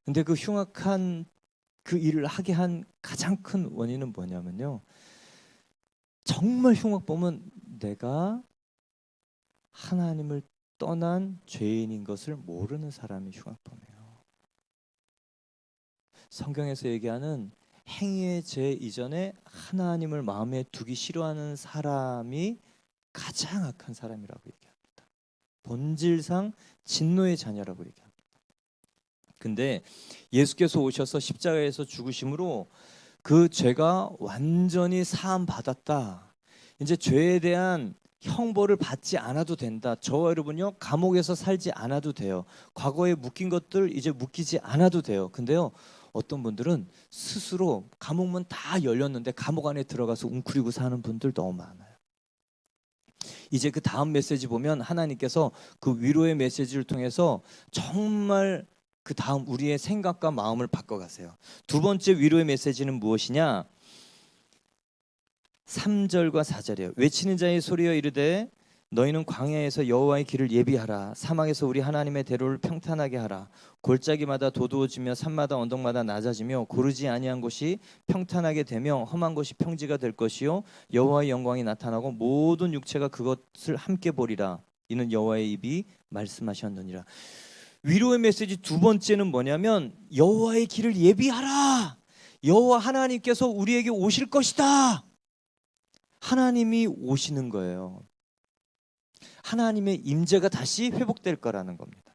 근데 그 흉악한 그 일을 하게 한 가장 큰 원인은 뭐냐면요, 정말 흉악범은 내가 하나님을 떠난 죄인인 것을 모르는 사람이 흉악범이에요. 성경에서 얘기하는 행위의 죄 이전에 하나님을 마음에 두기 싫어하는 사람이 가장 악한 사람이라고 얘기합니다. 본질상 진노의 자녀라고 얘기합니다. 근데 예수께서 오셔서 십자가에서 죽으심으로 그 죄가 완전히 사함 받았다. 이제 죄에 대한 형벌을 받지 않아도 된다. 저와 여러분요 감옥에서 살지 않아도 돼요. 과거에 묶인 것들 이제 묶이지 않아도 돼요. 근데요 어떤 분들은 스스로 감옥문 다 열렸는데 감옥 안에 들어가서 웅크리고 사는 분들 너무 많아요. 이제 그 다음 메시지 보면 하나님께서 그 위로의 메시지를 통해서 정말 그 다음 우리의 생각과 마음을 바꿔가세요. 두 번째 위로의 메시지는 무엇이냐? 3절과 4절이에요. 외치는 자의 소리여 이르되 너희는 광야에서 여호와의 길을 예비하라. 사막에서 우리 하나님의 대로를 평탄하게 하라. 골짜기마다 도두어지며 산마다 언덕마다 낮아지며 고르지 아니한 곳이 평탄하게 되며 험한 곳이 평지가 될 것이요 여호와의 영광이 나타나고 모든 육체가 그것을 함께 보리라. 이는 여호와의 입이 말씀하셨느니라. 위로의 메시지 두 번째는 뭐냐면 여호와의 길을 예비하라. 여호와 하나님께서 우리에게 오실 것이다. 하나님이 오시는 거예요. 하나님의 임재가 다시 회복될 거라는 겁니다.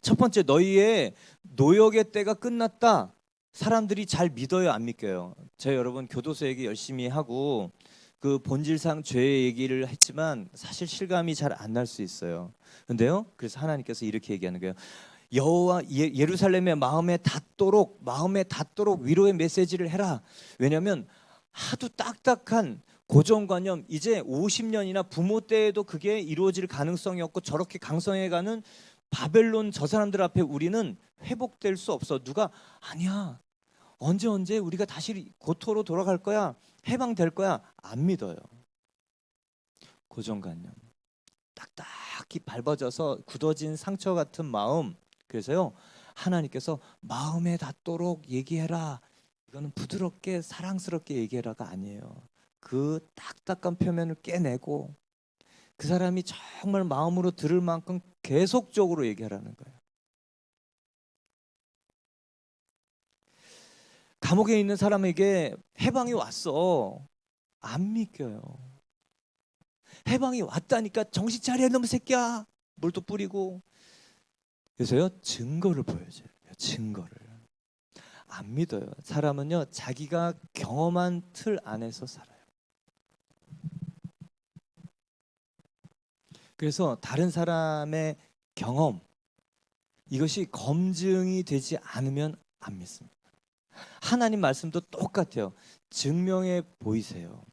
첫 번째, 너희의 노역의 때가 끝났다. 사람들이 잘 믿어요, 안 믿겨요? 제가 여러분 교도소 얘기 열심히 하고 그 본질상 죄의 얘기를 했지만 사실 실감이 잘 안 날 수 있어요. 근데요, 그래서 하나님께서 이렇게 얘기하는 거예요. 여호와 예루살렘의 마음에 닿도록 위로의 메시지를 해라. 왜냐하면 하도 딱딱한 고정관념, 이제 50년이나 부모 때에도 그게 이루어질 가능성이 없고 저렇게 강성해가는 바벨론 저 사람들 앞에 우리는 회복될 수 없어. 누가 아니야, 언제 우리가 다시 고토로 돌아갈 거야, 해방될 거야, 안 믿어요. 고정관념, 딱딱히 밟아져서 굳어진 상처 같은 마음. 그래서요 하나님께서 마음에 닿도록 얘기해라. 이거는 부드럽게 사랑스럽게 얘기해라가 아니에요. 그 딱딱한 표면을 깨내고 그 사람이 정말 마음으로 들을 만큼 계속적으로 얘기하라는 거예요. 감옥에 있는 사람에게 해방이 왔어. 안 믿겨요. 해방이 왔다니까 정신 차려 이놈 새끼야. 물도 뿌리고. 그래서요 증거를 보여줘요. 증거를. 안 믿어요. 사람은요, 자기가 경험한 틀 안에서 살아요. 그래서 다른 사람의 경험, 이것이 검증이 되지 않으면 안 믿습니다. 하나님 말씀도 똑같아요. 증명해 보이세요.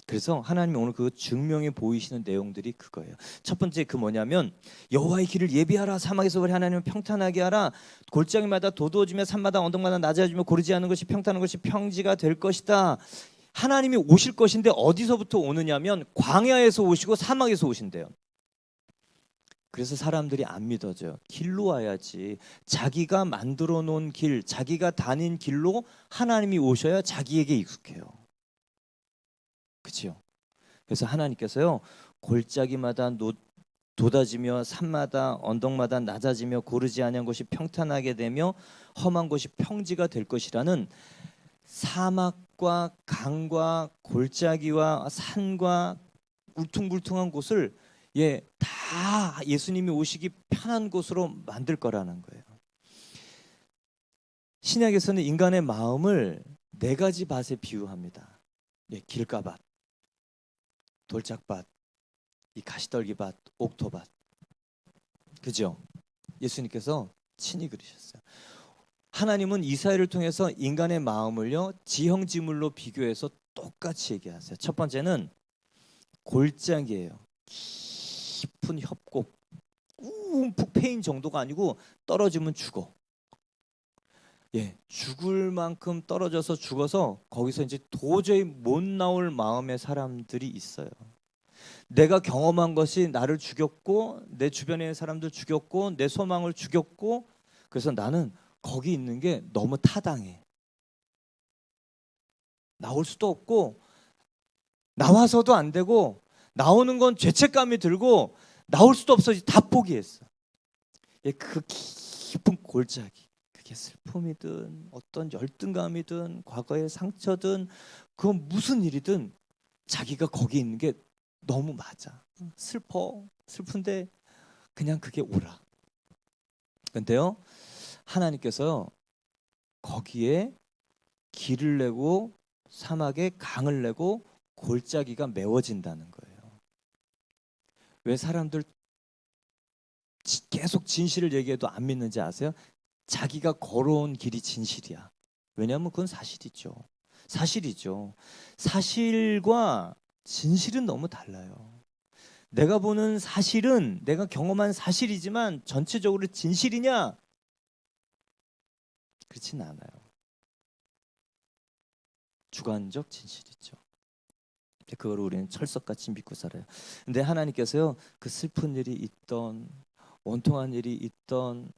그래서 하나님이 오늘 그 증명해 보이시는 내용들이 그거예요. 첫 번째 그 뭐냐면 여호와의 길을 예비하라. 사막에서 우리 하나님을 평탄하게 하라. 골짜기마다 도두어지며 산마다 언덕마다 낮아지며 고르지 않은 것이 평탄한 것이 평지가 될 것이다. 하나님이 오실 것인데 어디서부터 오느냐면 광야에서 오시고 사막에서 오신대요. 그래서 사람들이 안 믿어져요. 길로 와야지. 자기가 만들어 놓은 길, 자기가 다닌 길로 하나님이 오셔야 자기에게 익숙해요. 그렇죠? 그래서 하나님께서요, 골짜기마다 돋아지며 산마다 언덕마다 낮아지며 고르지 아니한 곳이 평탄하게 되며 험한 곳이 평지가 될 것이라는 사막과 강과 골짜기와 산과 울퉁불퉁한 곳을 다 예수님이 오시기 편한 곳으로 만들 거라는 거예요. 신약에서는 인간의 마음을 네 가지 밭에 비유합니다. 길가밭, 돌짝밭, 이 가시떨기밭, 옥토밭. 그죠? 예수님께서 친히 그러셨어요. 하나님은 이사야를 통해서 인간의 마음을요, 지형지물로 비교해서 똑같이 얘기하세요. 첫 번째는 골짜기예요. 깊은 협곡, 움푹 패인 정도가 아니고 떨어지면 죽어. 죽을 만큼 떨어져서 죽어서 거기서 이제 도저히 못 나올 마음의 사람들이 있어요. 내가 경험한 것이 나를 죽였고 내 주변에 있는 사람들 죽였고 내 소망을 죽였고 그래서 나는 거기 있는 게 너무 타당해. 나올 수도 없고 나와서도 안 되고 나오는 건 죄책감이 들고 나올 수도 없어. 다 포기했어. 그 깊은 골짜기, 그게 슬픔이든 어떤 열등감이든 과거의 상처든 그건 무슨 일이든 자기가 거기 있는 게 너무 맞아. 슬픈데 그냥 그게 오라. 근데요, 하나님께서요, 거기에 길을 내고 사막에 강을 내고 골짜기가 메워진다는 거예요. 왜 사람들 계속 진실을 얘기해도 안 믿는지 아세요? 자기가 걸어온 길이 진실이야. 왜냐하면 그건 사실이죠. 사실과 진실은 너무 달라요. 내가 보는 사실은 내가 경험한 사실이지만 전체적으로 진실이냐? 그렇진 않아요. 주관적 진실이죠. 그걸 우리는 철석같이 믿고 살아요. 근데 하나님께서요, 그 슬픈 일이 있던 원통한 일이 있던,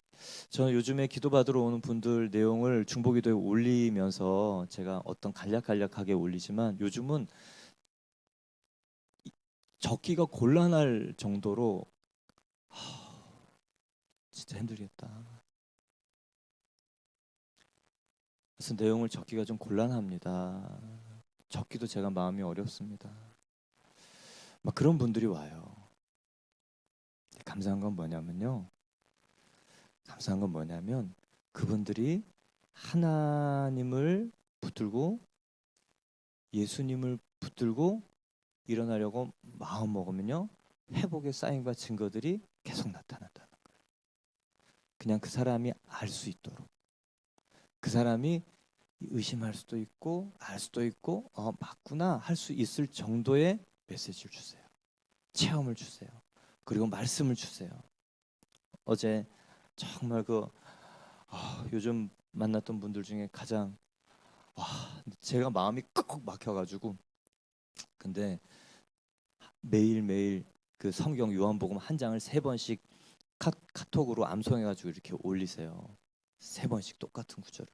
저는 요즘에 기도받으러 오는 분들 내용을 중보기도에 올리면서 제가 어떤 간략하게 올리지만 요즘은 적기가 곤란할 정도로 진짜 힘들겠다. 그래서 내용을 적기가 좀 곤란합니다. 적기도 제가 마음이 어렵습니다. 막 그런 분들이 와요. 감사한 건 뭐냐면 그분들이 하나님을 붙들고 예수님을 붙들고 일어나려고 마음 먹으면요, 회복의 사인과 증거들이 계속 나타난다는 거예요. 그냥 그 사람이 알 수 있도록, 그 사람이 의심할 수도 있고 알 수도 있고 맞구나 할 수 있을 정도의 메시지를 주세요. 체험을 주세요. 그리고 말씀을 주세요. 어제 정말 요즘 만났던 분들 중에 가장 제가 마음이 꼭 막혀가지고, 근데 매일매일 그 성경 요한복음 한 장을 3번씩 카톡으로 암송해가지고 이렇게 올리세요. 3번씩 똑같은 구절을.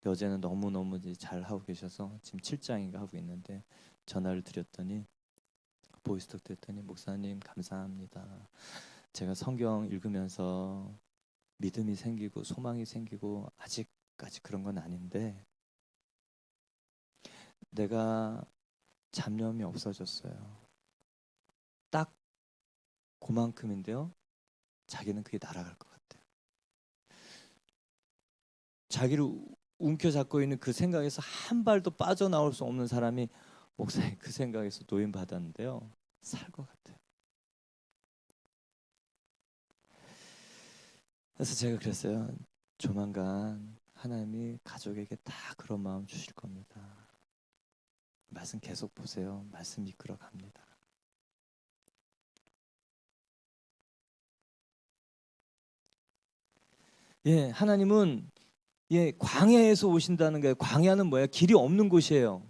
어제는 너무너무 잘 하고 계셔서 지금 7장인가 하고 있는데 전화를 드렸더니, 보이스톡 드렸더니, 목사님 감사합니다. 제가 성경 읽으면서 믿음이 생기고 소망이 생기고 아직까지 그런 건 아닌데 내가 잡념이 없어졌어요. 딱 그만큼인데요, 자기는 그게 날아갈 것 같아요. 자기를 움켜잡고 있는 그 생각에서 한 발도 빠져나올 수 없는 사람이 목사님 그 생각에서 노임 받았는데요. 살 것 같아요. 그래서 제가 그랬어요. 조만간 하나님이 가족에게 다 그런 마음 주실 겁니다. 말씀 계속 보세요. 말씀 이끌어 갑니다. 예, 하나님은 광야에서 오신다는 거예요. 광야는 뭐야? 길이 없는 곳이에요.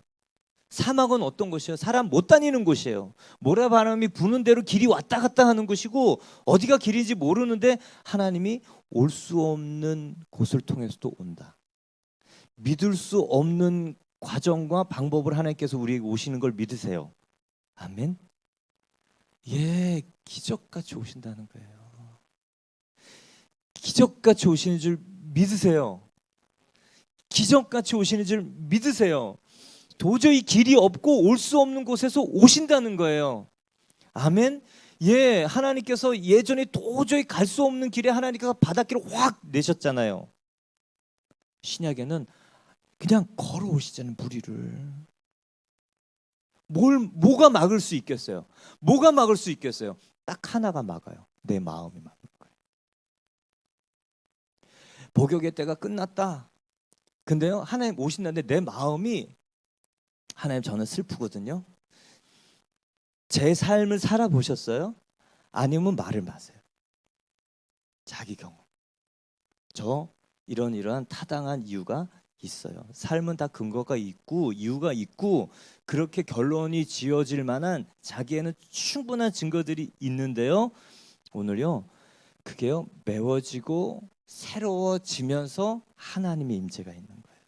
사막은 어떤 곳이에요? 사람 못 다니는 곳이에요. 모래바람이 부는 대로 길이 왔다 갔다 하는 곳이고 어디가 길인지 모르는데 하나님이 올 수 없는 곳을 통해서도 온다. 믿을 수 없는 과정과 방법을 하나님께서 우리에게 오시는 걸 믿으세요. 아멘. 예, 기적같이 오신다는 거예요. 기적같이 오시는 줄 믿으세요. 기적같이 오시는 줄 믿으세요. 도저히 길이 없고 올 수 없는 곳에서 오신다는 거예요. 아멘. 예, 하나님께서 예전에 도저히 갈 수 없는 길에 하나님께서 바닷길을 확 내셨잖아요. 신약에는 그냥 걸어오시잖아요. 무리를. 뭐가 막을 수 있겠어요? 뭐가 막을 수 있겠어요? 딱 하나가 막아요. 내 마음이 막을 거예요. 복역의 때가 끝났다. 근데요, 하나님 오신다는데 내 마음이, 하나님 저는 슬프거든요. 제 삶을 살아보셨어요? 아니면 말을 마세요. 자기 경험. 저 이러한 타당한 이유가 있어요. 삶은 다 근거가 있고 이유가 있고 그렇게 결론이 지어질 만한 자기에는 충분한 증거들이 있는데요. 오늘요, 그게요 메워지고 새로워지면서 하나님의 임재가 있는 거예요.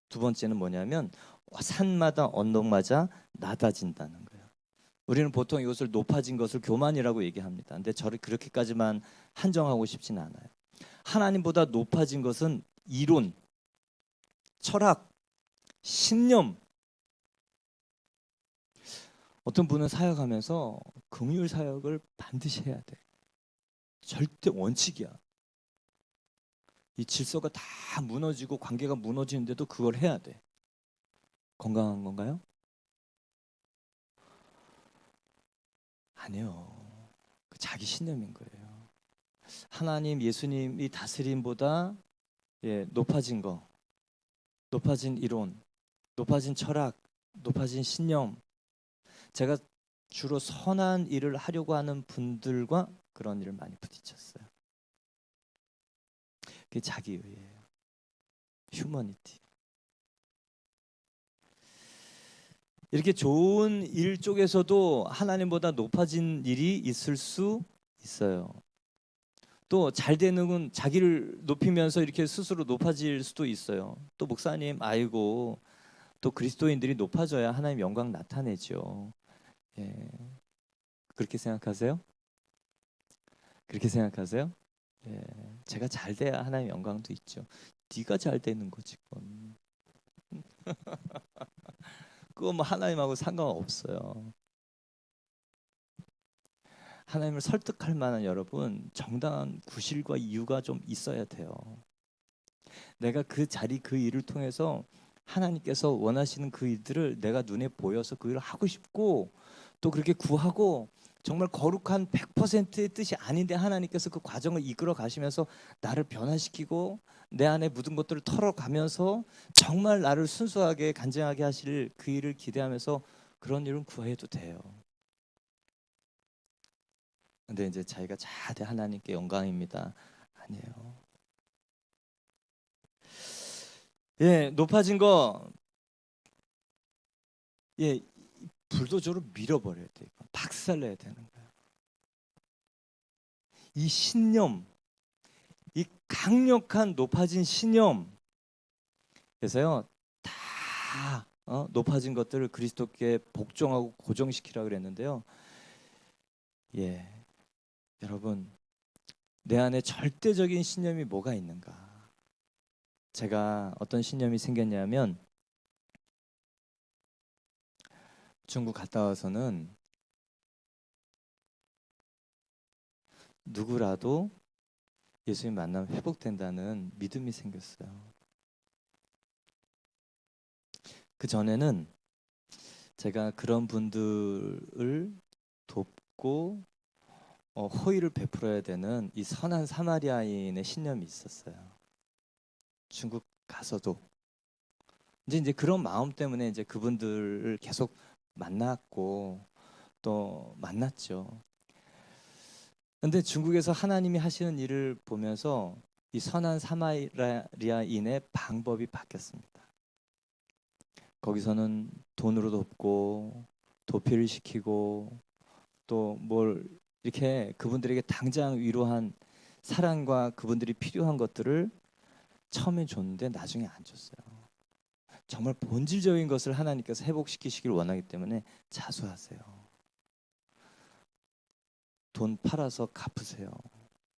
두 번째는 뭐냐면 산마다 언덕마다 낮아진다는 거예요. 우리는 보통 이것을 높아진 것을 교만이라고 얘기합니다. 근데 저를 그렇게까지만 한정하고 싶진 않아요. 하나님보다 높아진 것은 이론, 철학, 신념. 어떤 분은 사역하면서 긍휼 사역을 반드시 해야 돼. 절대 원칙이야. 이 질서가 다 무너지고 관계가 무너지는데도 그걸 해야 돼. 건강한 건가요? 아니요. 그 자기 신념인 거예요. 하나님, 예수님이 다스림보다 높아진 거, 높아진 이론, 높아진 철학, 높아진 신념. 제가 주로 선한 일을 하려고 하는 분들과 그런 일을 많이 부딪혔어요. 그게 자기의예요. 휴머니티. 이렇게 좋은 일 쪽에서도 하나님보다 높아진 일이 있을 수 있어요. 또 잘 되는 건 자기를 높이면서 이렇게 스스로 높아질 수도 있어요. 또 목사님, 아이고, 또 그리스도인들이 높아져야 하나님 영광 나타내죠. 예. 그렇게 생각하세요? 그렇게 생각하세요? 예. 제가 잘 돼야 하나님 영광도 있죠. 네가 잘 되는 거지 그건. 그거 뭐 하나님하고 상관없어요. 하나님을 설득할 만한 여러분 정당한 구실과 이유가 좀 있어야 돼요. 내가 그 자리 그 일을 통해서 하나님께서 원하시는 그 일들을 내가 눈에 보여서 그 일을 하고 싶고 또 그렇게 구하고 정말 거룩한 100%의 뜻이 아닌데 하나님께서 그 과정을 이끌어 가시면서 나를 변화시키고 내 안에 묻은 것들을 털어가면서 정말 나를 순수하게 간증하게 하실 그 일을 기대하면서 그런 일은 구해도 돼요. 근데 이제 자기가 자대 하나님께 영광입니다. 아니에요. 예, 높아진 거, 예, 불도저로 밀어버려야 돼. 박살내야 되는 거예요. 이 신념, 이 강력한 높아진 신념. 그래서요, 다 높아진 것들을 그리스도께 복종하고 고정시키라 그랬는데요. 예, 여러분, 내 안에 절대적인 신념이 뭐가 있는가? 제가 어떤 신념이 생겼냐면 중국 갔다 와서는 누구라도 예수님 만나면 회복된다는 믿음이 생겼어요. 그 전에는 제가 그런 분들을 돕고 호의를 베풀어야 되는 이 선한 사마리아인의 신념이 있었어요. 중국 가서도 이제 그런 마음 때문에 이제 그분들을 계속 만났고 또 만났죠. 근데 중국에서 하나님이 하시는 일을 보면서 이 선한 사마리아인의 방법이 바뀌었습니다. 거기서는 돈으로 돕고 도피를 시키고 또 뭘 이렇게 그분들에게 당장 위로한 사랑과 그분들이 필요한 것들을 처음에 줬는데 나중에 안 줬어요. 정말 본질적인 것을 하나님께서 회복시키시길 원하기 때문에 자수하세요. 돈 팔아서 갚으세요.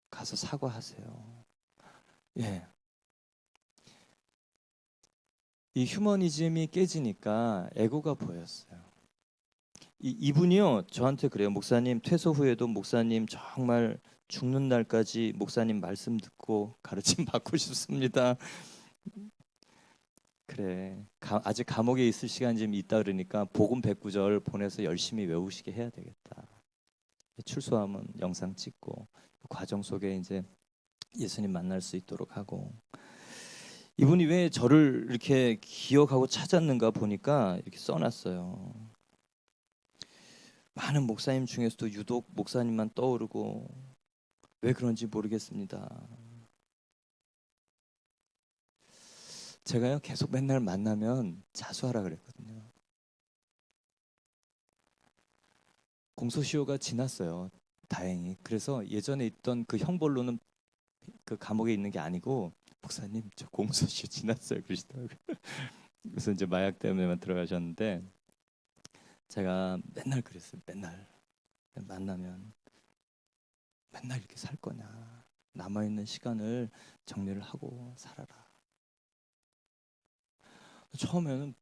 가서 사과하세요. 예. 이 휴머니즘이 깨지니까 에고가 보였어요. 이분이요 저한테 그래요. 목사님 퇴소 후에도 목사님 정말 죽는 날까지 목사님 말씀 듣고 가르침 받고 싶습니다. 그래 아직 감옥에 있을 시간이 좀 있다 그러니까 복음 109절 보내서 열심히 외우시게 해야 되겠다. 출소하면 영상 찍고 그 과정 속에 이제 예수님 만날 수 있도록 하고 이분이 왜 저를 이렇게 기억하고 찾았는가 보니까 이렇게 써놨어요. 많은 목사님 중에서도 유독 목사님만 떠오르고 왜 그런지 모르겠습니다. 제가요 계속 맨날 만나면 자수하라 그랬거든요. 공소시효가 지났어요. 다행히. 그래서 예전에 있던 그 형벌로는 그 감옥에 있는 게 아니고 목사님 저 공소시효 지났어요 그러시더라고요. 그래서 이제 마약 때문에만 들어가셨는데 제가 맨날 그랬어요. 맨날 만나면 맨날 이렇게 살 거냐. 남아있는 시간을 정리를 하고 살아라. 처음에는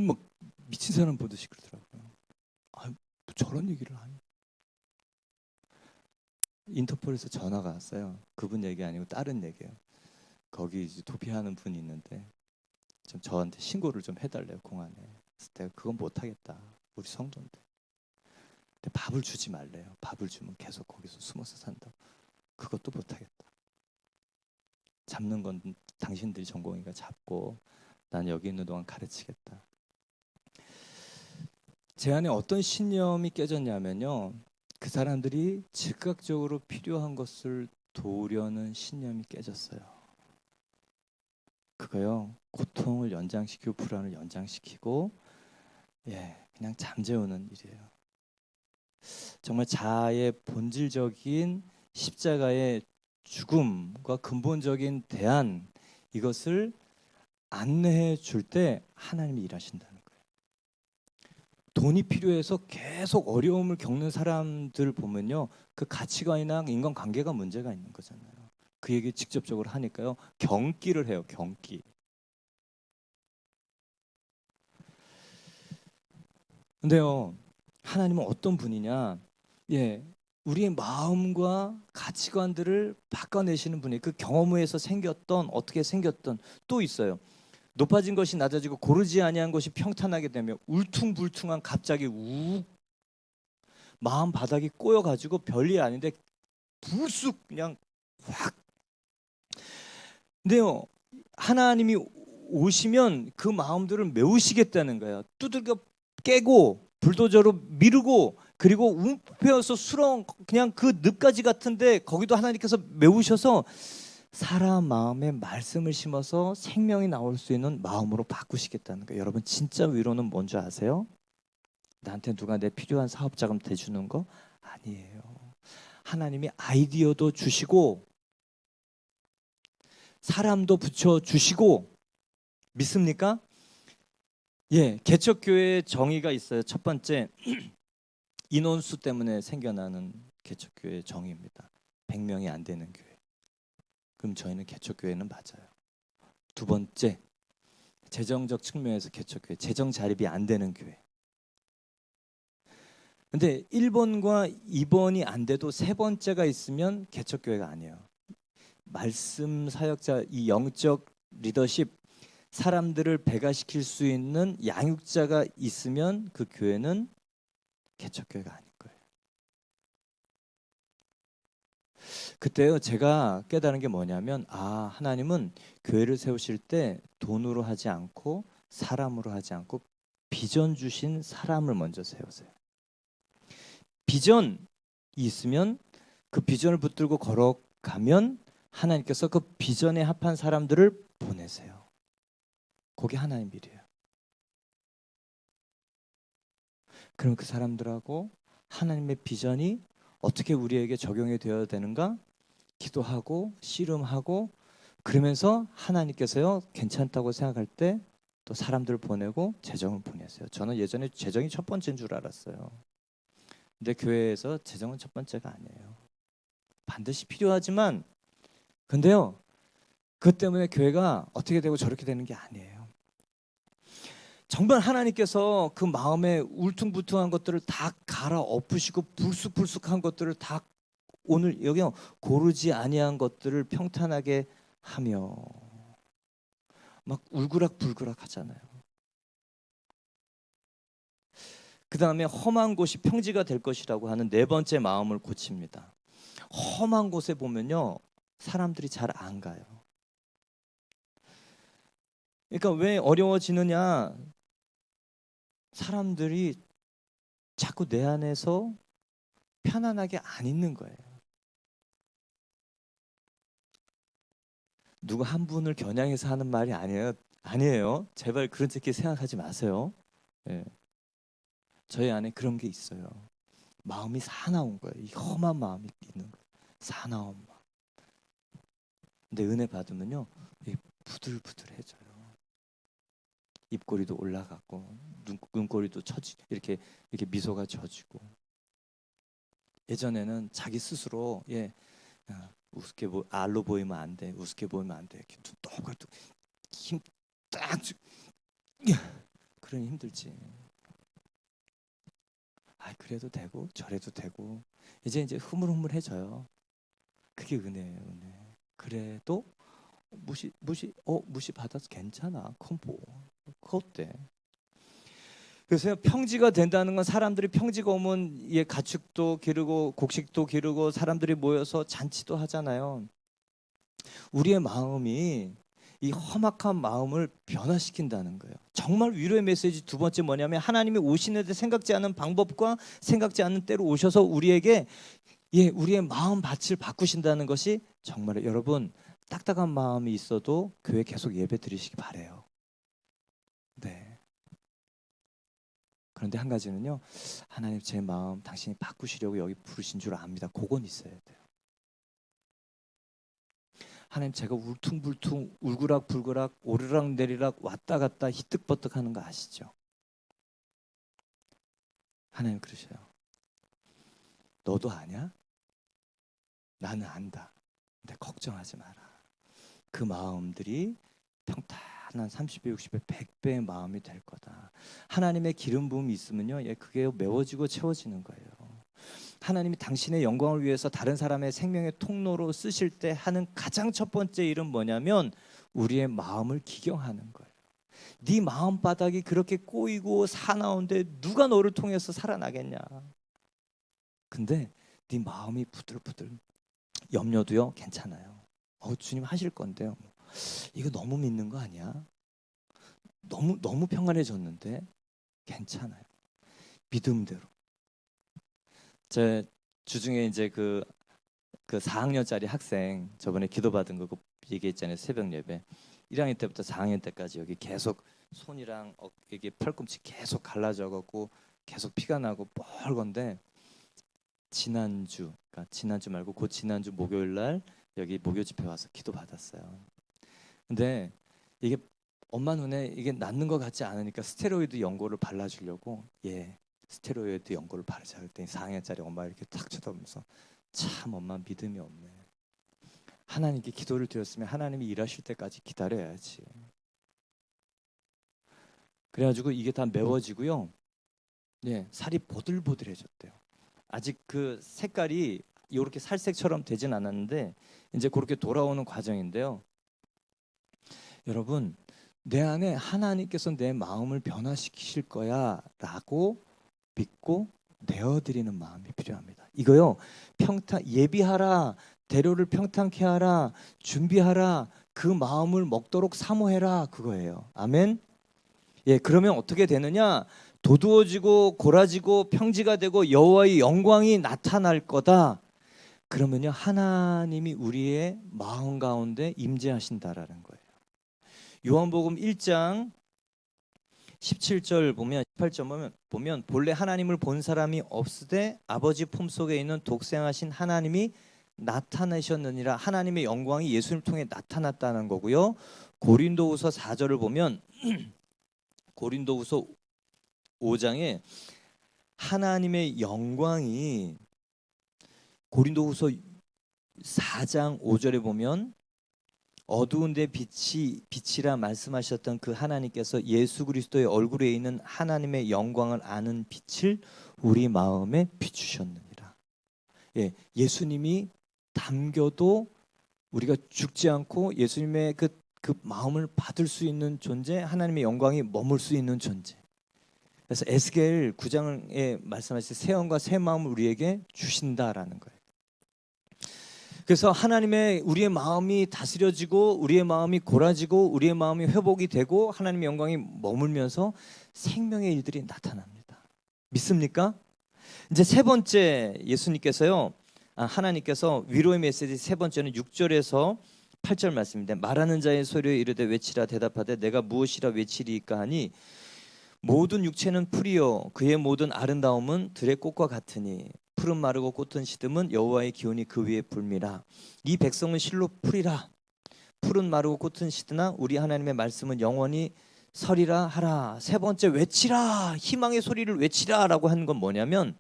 막 미친 사람 보듯이 그러더라고요. 아, 뭐 저런 얘기를 하니. 인터폴에서 전화가 왔어요. 그분 얘기 아니고 다른 얘기예요. 거기 이제 도피하는 분이 있는데 좀 저한테 신고를 좀 해달래요. 공안에. 그래서 내가 그건 못하겠다. 우리 성도인데. 근데 밥을 주지 말래요. 밥을 주면 계속 거기서 숨어서 산다. 그것도 못하겠다. 잡는 건 당신들이 전공이니까 잡고 난 여기 있는 동안 가르치겠다. 제 안에 어떤 신념이 깨졌냐면요. 그 사람들이 즉각적으로 필요한 것을 도우려는 신념이 깨졌어요. 그거요. 고통을 연장시키고 불안을 연장시키고 그냥 잠재우는 일이에요. 정말 자아의 본질적인 십자가의 죽음과 근본적인 대안 이것을 안내해 줄 때 하나님이 일하신다는 거예요. 돈이 필요해서 계속 어려움을 겪는 사람들 보면요. 그 가치관이나 인간관계가 문제가 있는 거잖아요. 그 얘기 직접적으로 하니까요. 경기를 해요. 경기. 근데요. 하나님은 어떤 분이냐? 우리의 마음과 가치관들을 바꿔내시는 분이 그 경험에서 생겼던 어떻게 생겼던 또 있어요. 높아진 것이 낮아지고 고르지 아니한 것이 평탄하게 되며 울퉁불퉁한 갑자기 마음 바닥이 꼬여가지고 별일 아닌데 불쑥 그냥 확. 근데요 하나님이 오시면 그 마음들을 메우시겠다는 거예요. 두들겨 깨고 불도저로 미루고 그리고 움펴서 수렁 그냥 그 늪가지 같은데 거기도 하나님께서 메우셔서 사람 마음에 말씀을 심어서 생명이 나올 수 있는 마음으로 바꾸시겠다는 거예요. 여러분 진짜 위로는 뭔지 아세요? 나한테 누가 내 필요한 사업자금 대주는 거 아니에요. 하나님이 아이디어도 주시고 사람도 붙여주시고 믿습니까? 개척교회의 정의가 있어요. 첫 번째 인원수 때문에 생겨나는 개척교회의 정의입니다. 100명이 안 되는 교회. 그럼 저희는 개척교회는 맞아요. 두 번째 재정적 측면에서 개척교회 재정 자립이 안 되는 교회. 근데 1번과 2번이 안 돼도 세 번째가 있으면 개척교회가 아니에요. 말씀 사역자 이 영적 리더십 사람들을 배가시킬 수 있는 양육자가 있으면 그 교회는 개척교회가 아닐 거예요. 그때요 제가 깨달은 게 뭐냐면 하나님은 교회를 세우실 때 돈으로 하지 않고 사람으로 하지 않고 비전 주신 사람을 먼저 세우세요. 비전이 있으면 그 비전을 붙들고 걸어가면 하나님께서 그 비전에 합한 사람들을 보내세요. 그게 하나님 일이에요. 그럼 그 사람들하고 하나님의 비전이 어떻게 우리에게 적용이 되어야 되는가? 기도하고 씨름하고 그러면서 하나님께서요 괜찮다고 생각할 때 또 사람들을 보내고 재정을 보내세요. 저는 예전에 재정이 첫 번째인 줄 알았어요. 근데 교회에서 재정은 첫 번째가 아니에요. 반드시 필요하지만 근데요 그것 때문에 교회가 어떻게 되고 저렇게 되는 게 아니에요. 정말 하나님께서 그 마음에 울퉁불퉁한 것들을 다 갈아 엎으시고 불쑥불쑥한 것들을 다 오늘 여기요 고르지 아니한 것들을 평탄하게 하며 막 울그락불그락 하잖아요. 그 다음에 험한 곳이 평지가 될 것이라고 하는 네 번째 마음을 고칩니다. 험한 곳에 보면요 사람들이 잘 안 가요. 그러니까 왜 어려워지느냐? 사람들이 자꾸 내 안에서 편안하게 안 있는 거예요. 누구 한 분을 겨냥해서 하는 말이 아니에요. 제발 그렇게 생각하지 마세요. 예. 저희 안에 그런 게 있어요. 마음이 사나운 거예요. 이 험한 마음이 있는 거예요. 사나운 마음. 근데 은혜 받으면요, 부들부들해져요. 입꼬리도 올라가고 눈꼬리도 이렇게 미소가 젖히고. 예전에는 자기 스스로 우습게 알로 보이면 안 돼, 우습게 보이면 안 돼. 이렇게 똑같이 힘딱 그러니 힘들지. 그래도 되고 저래도 되고 이제 흐물흐물해져요. 그게 은혜예요, 은혜. 그래도 무시 받아서 괜찮아. 그건 그거 어때? 그래서 평지가 된다는 건 사람들이 평지가 오면 가축도 기르고 곡식도 기르고 사람들이 모여서 잔치도 하잖아요. 우리의 마음이 이 험악한 마음을 변화시킨다는 거예요. 정말 위로의 메시지 두 번째 뭐냐면 하나님이 오시는데 생각지 않은 방법과 생각지 않은 때로 오셔서 우리에게 우리의 마음 밭을 바꾸신다는 것이 정말 여러분 딱딱한 마음이 있어도 교회 계속 예배 드리시기 바래요. 네. 그런데 한 가지는요. 하나님 제 마음 당신이 바꾸시려고 여기 부르신 줄 압니다. 그건 있어야 돼요. 하나님 제가 울퉁불퉁 울그락불그락 오르락내리락 왔다 갔다 희뜩버뜩 하는 거 아시죠? 하나님 그러셔요. 너도 아냐? 나는 안다. 근데 걱정하지 마라. 그 마음들이 평탄한 30배, 60배, 100배의 마음이 될 거다. 하나님의 기름 부음이 있으면요, 그게 메워지고 채워지는 거예요. 하나님이 당신의 영광을 위해서 다른 사람의 생명의 통로로 쓰실 때 하는 가장 첫 번째 일은 뭐냐면 우리의 마음을 기경하는 거예요. 네 마음 바닥이 그렇게 꼬이고 사나운데 누가 너를 통해서 살아나겠냐? 근데 네 마음이 부들부들 염려도요 괜찮아요. 주님 하실 건데요. 이거 너무 믿는 거 아니야? 너무 평안해졌는데 괜찮아요. 믿음대로. 제 주중에 이제 그 4학년짜리 학생 저번에 기도받은 거 얘기했잖아요. 새벽 예배 1학년 때부터 4학년 때까지 여기 계속 손이랑 이게 팔꿈치 계속 갈라져갖고 계속 피가 나고 뻘건데 지난주 말고 그 지난주 목요일 날 여기 목요 집회 와서 기도받았어요. 근데 이게 엄마 눈에 이게 낫는 것 같지 않으니까 스테로이드 연고를 발라주려고 스테로이드 연고를 바르자 그랬더니 4학년짜리 엄마 이렇게 탁 쳐다보면서 참 엄마 믿음이 없네. 하나님께 기도를 드렸으면 하나님이 일하실 때까지 기다려야지. 그래가지고 이게 다 메워지고요. 살이 보들보들해졌대요. 아직 그 색깔이 이렇게 살색처럼 되진 않았는데 이제 그렇게 돌아오는 과정인데요. 여러분 내 안에 하나님께서 내 마음을 변화시키실 거야 라고 믿고 내어드리는 마음이 필요합니다. 이거요, 예비하라, 대로를 평탄케 하라, 준비하라, 그 마음을 먹도록 사모해라, 그거예요. 아멘. 예, 그러면 어떻게 되느냐? 도두어지고 고라지고 평지가 되고 여호와의 영광이 나타날 거다. 그러면요, 하나님이 우리의 마음 가운데 임재하신다라는 거예요. 요한복음 1장 17절 보면 18절 보면 본래 하나님을 본 사람이 없으되 아버지 품속에 있는 독생하신 하나님이 나타내셨느니라. 하나님의 영광이 예수님 통해 나타났다는 거고요. 고린도후서 4절을 보면 고린도후서 5장에 하나님의 영광이 고린도후서 4장 5절에 보면 어두운데 빛이라 말씀하셨던 그 하나님께서 예수 그리스도의 얼굴에 있는 하나님의 영광을 아는 빛을 우리 마음에 비추셨느니라. 예, 예수님이 담겨도 우리가 죽지 않고 예수님의 그 마음을 받을 수 있는 존재, 하나님의 영광이 머물 수 있는 존재. 그래서 에스겔 9장에 말씀하신 새 영과 새 마음을 우리에게 주신다라는 거예요. 그래서 하나님의 우리의 마음이 다스려지고 우리의 마음이 골아지고 우리의 마음이 회복이 되고 하나님의 영광이 머물면서 생명의 일들이 나타납니다. 믿습니까? 이제 세 번째 예수님께서요, 하나님께서 위로의 메시지 세 번째는 6절에서 8절 말씀인데 말하는 자의 소리에 이르되 외치라 대답하되 내가 무엇이라 외치리이까 하니 모든 육체는 풀이요 그의 모든 아름다움은 들의 꽃과 같으니 풀은 마르고 꽃은 시듬은 여호와의 기운이 그 위에 불미라. 이 백성은 실로 풀이라. 풀은 마르고 꽃은 시드나 우리 하나님의 말씀은 영원히 서리라 하라. 세 번째 외치라, 희망의 소리를 외치라라고 하는 건 뭐냐면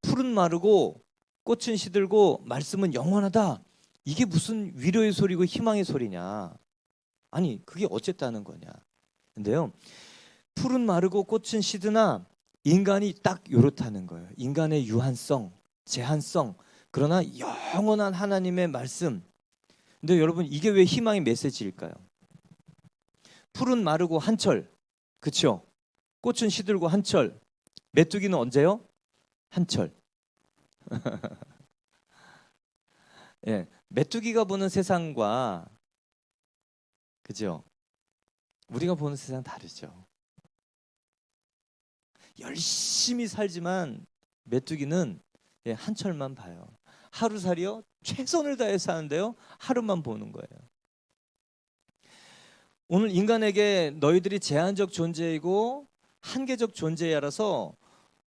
풀은 마르고 꽃은 시들고 말씀은 영원하다. 이게 무슨 위로의 소리고 희망의 소리냐? 아니 그게 어쨌다는 거냐? 근데요, 풀은 마르고 꽃은 시드나 인간이 딱 요렇다는 거예요. 인간의 유한성, 제한성, 그러나 영원한 하나님의 말씀. 근데 여러분 이게 왜 희망의 메시지일까요? 풀은 마르고 한철, 그렇죠? 꽃은 시들고 한철. 메뚜기는 언제요? 한철. 예, 메뚜기가 보는 세상과 그죠? 우리가 보는 세상 다르죠. 열심히 살지만 메뚜기는 한철만 봐요. 하루살이요 최선을 다해서 사는데요 하루만 보는 거예요. 오늘 인간에게 너희들이 제한적 존재이고 한계적 존재야라서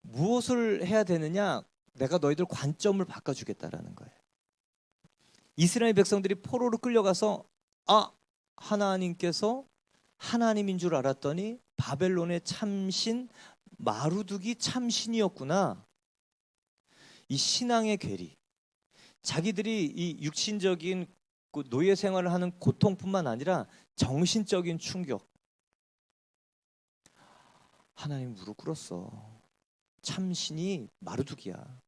무엇을 해야 되느냐? 내가 너희들 관점을 바꿔주겠다라는 거예요. 이스라엘 백성들이 포로로 끌려가서 하나님께서 하나님인 줄 알았더니 바벨론의 참신 마루두기 참신이었구나. 이 신앙의 괴리, 자기들이 이 육신적인 노예 생활을 하는 고통뿐만 아니라 정신적인 충격. 하나님 무릎 꿇었어. 참신이 마루두기야.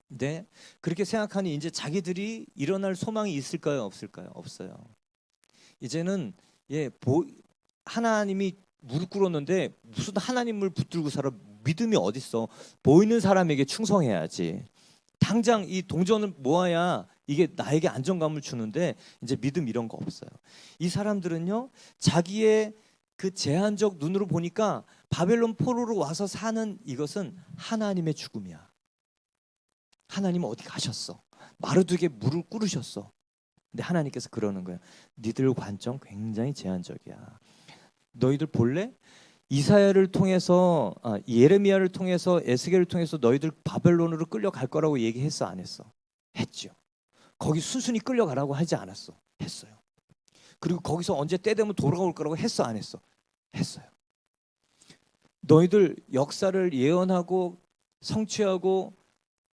근데 그렇게 생각하니 이제 자기들이 일어날 소망이 있을까요? 없을까요? 없어요. 이제는 하나님이 무릎 꿇었는데 무슨 하나님을 붙들고 살아? 믿음이 어딨어? 보이는 사람에게 충성해야지. 당장 이 동전을 모아야 이게 나에게 안정감을 주는데 이제 믿음 이런 거 없어요. 이 사람들은요, 자기의 그 제한적 눈으로 보니까 바벨론 포로로 와서 사는 이것은 하나님의 죽음이야. 하나님 어디 가셨어? 마루두게 무릎 꿇으셨어. 근데 하나님께서 그러는 거예요. 니들 관점 굉장히 제한적이야. 너희들 볼래? 이사야를 통해서 예레미야를 통해서 에스겔을 통해서 너희들 바벨론으로 끌려갈 거라고 얘기했어, 안 했어? 했죠. 거기 순순히 끌려가라고 하지 않았어? 했어요. 그리고 거기서 언제 때 되면 돌아올 거라고 했어, 안 했어? 했어요. 너희들 역사를 예언하고 성취하고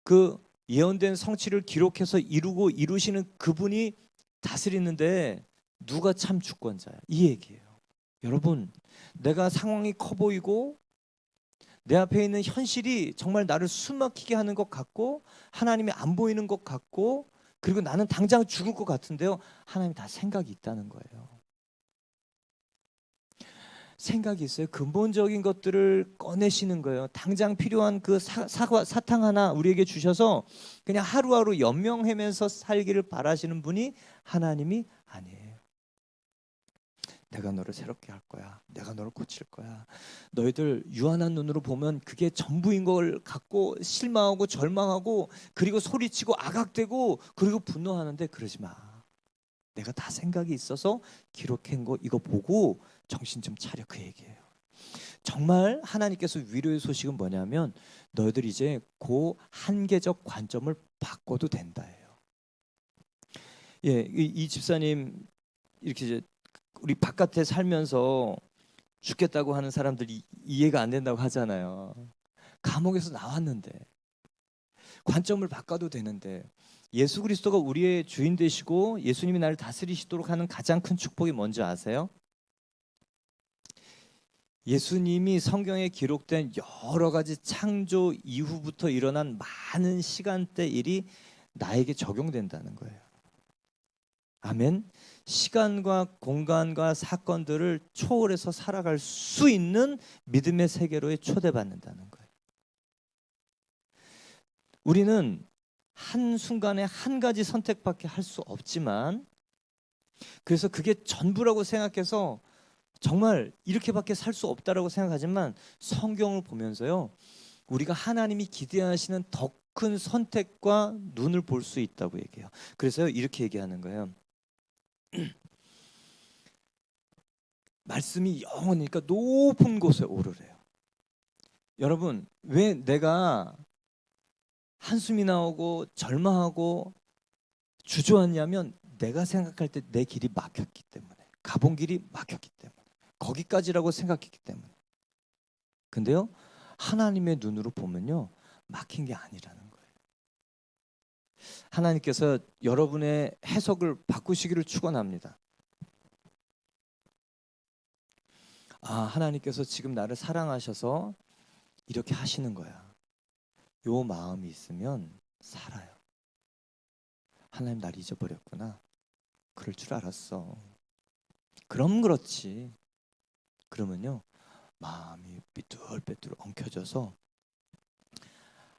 그 예언된 성취를 기록해서 이루시는 그분이 다스리는데 누가 참 주권자야? 이 얘기예요. 여러분, 내가 상황이 커 보이고 내 앞에 있는 현실이 정말 나를 숨막히게 하는 것 같고 하나님이 안 보이는 것 같고 그리고 나는 당장 죽을 것 같은데요, 하나님 다 생각이 있다는 거예요. 생각이 있어요. 근본적인 것들을 꺼내시는 거예요. 당장 필요한 그 사탕 하나 우리에게 주셔서 그냥 하루하루 연명하면서 살기를 바라시는 분이 하나님이 아니에요. 내가 너를 새롭게 할 거야. 내가 너를 고칠 거야. 너희들 유한한 눈으로 보면 그게 전부인 걸 갖고 실망하고 절망하고 그리고 소리치고 아각대고 그리고 분노하는데 그러지 마. 내가 다 생각이 있어서 기록한 거 이거 보고 정신 좀 차려, 그 얘기예요. 정말 하나님께서 위로의 소식은 뭐냐면 너희들 이제 그 한계적 관점을 바꿔도 된다예요. 예, 이 집사님 이렇게 이제 우리 바깥에 살면서 죽겠다고 하는 사람들이 이해가 안 된다고 하잖아요. 감옥에서 나왔는데 관점을 바꿔도 되는데 예수 그리스도가 우리의 주인 되시고 예수님이 나를 다스리시도록 하는 가장 큰 축복이 뭔지 아세요? 예수님이 성경에 기록된 여러 가지 창조 이후부터 일어난 많은 시간대 일이 나에게 적용된다는 거예요. 아멘. 시간과 공간과 사건들을 초월해서 살아갈 수 있는 믿음의 세계로에 초대받는다는 거예요. 우리는 한순간에 한 가지 선택밖에 할 수 없지만 그래서 그게 전부라고 생각해서 정말 이렇게밖에 살 수 없다라고 생각하지만 성경을 보면서요 우리가 하나님이 기대하시는 더 큰 선택과 눈을 볼 수 있다고 얘기해요. 그래서 이렇게 얘기하는 거예요. 말씀이 영원히니까 높은 곳에 오르래요. 여러분 왜 내가 한숨이 나오고 절망하고 주저앉냐면 내가 생각할 때 내 길이 막혔기 때문에, 가본 길이 막혔기 때문에, 거기까지라고 생각했기 때문에. 근데요 하나님의 눈으로 보면요 막힌 게 아니라는 거예요. 하나님께서 여러분의 해석을 바꾸시기를 축원합니다. 아, 하나님께서 지금 나를 사랑하셔서 이렇게 하시는 거야. 요 마음이 있으면 살아요. 하나님 날 잊어버렸구나. 그럴 줄 알았어. 그럼 그렇지. 그러면요 마음이 삐뚤빼뚤 엉켜져서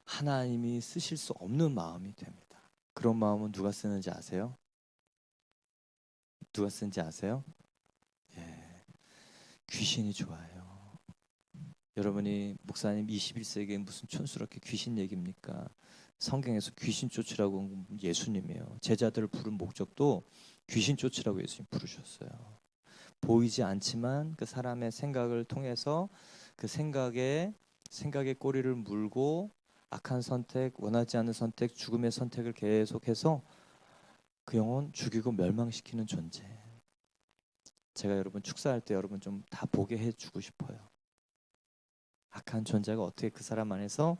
하나님이 쓰실 수 없는 마음이 됩니다. 그런 마음은 누가 쓰는지 아세요? 누가 쓰는지 아세요? 예, 귀신이 좋아요. 여러분이 목사님 21세기에 무슨 촌스럽게 귀신 얘기입니까? 성경에서 귀신 쫓으라고 온 예수님이에요. 제자들을 부른 목적도 귀신 쫓으라고 예수님 부르셨어요. 보이지 않지만 그 사람의 생각을 통해서 그 생각에 꼬리를 물고 악한 선택, 원하지 않는 선택, 죽음의 선택을 계속해서 그 영혼 죽이고 멸망시키는 존재. 제가 여러분 축사할 때 여러분 좀 다 보게 해주고 싶어요. 악한 존재가 어떻게 그 사람 안에서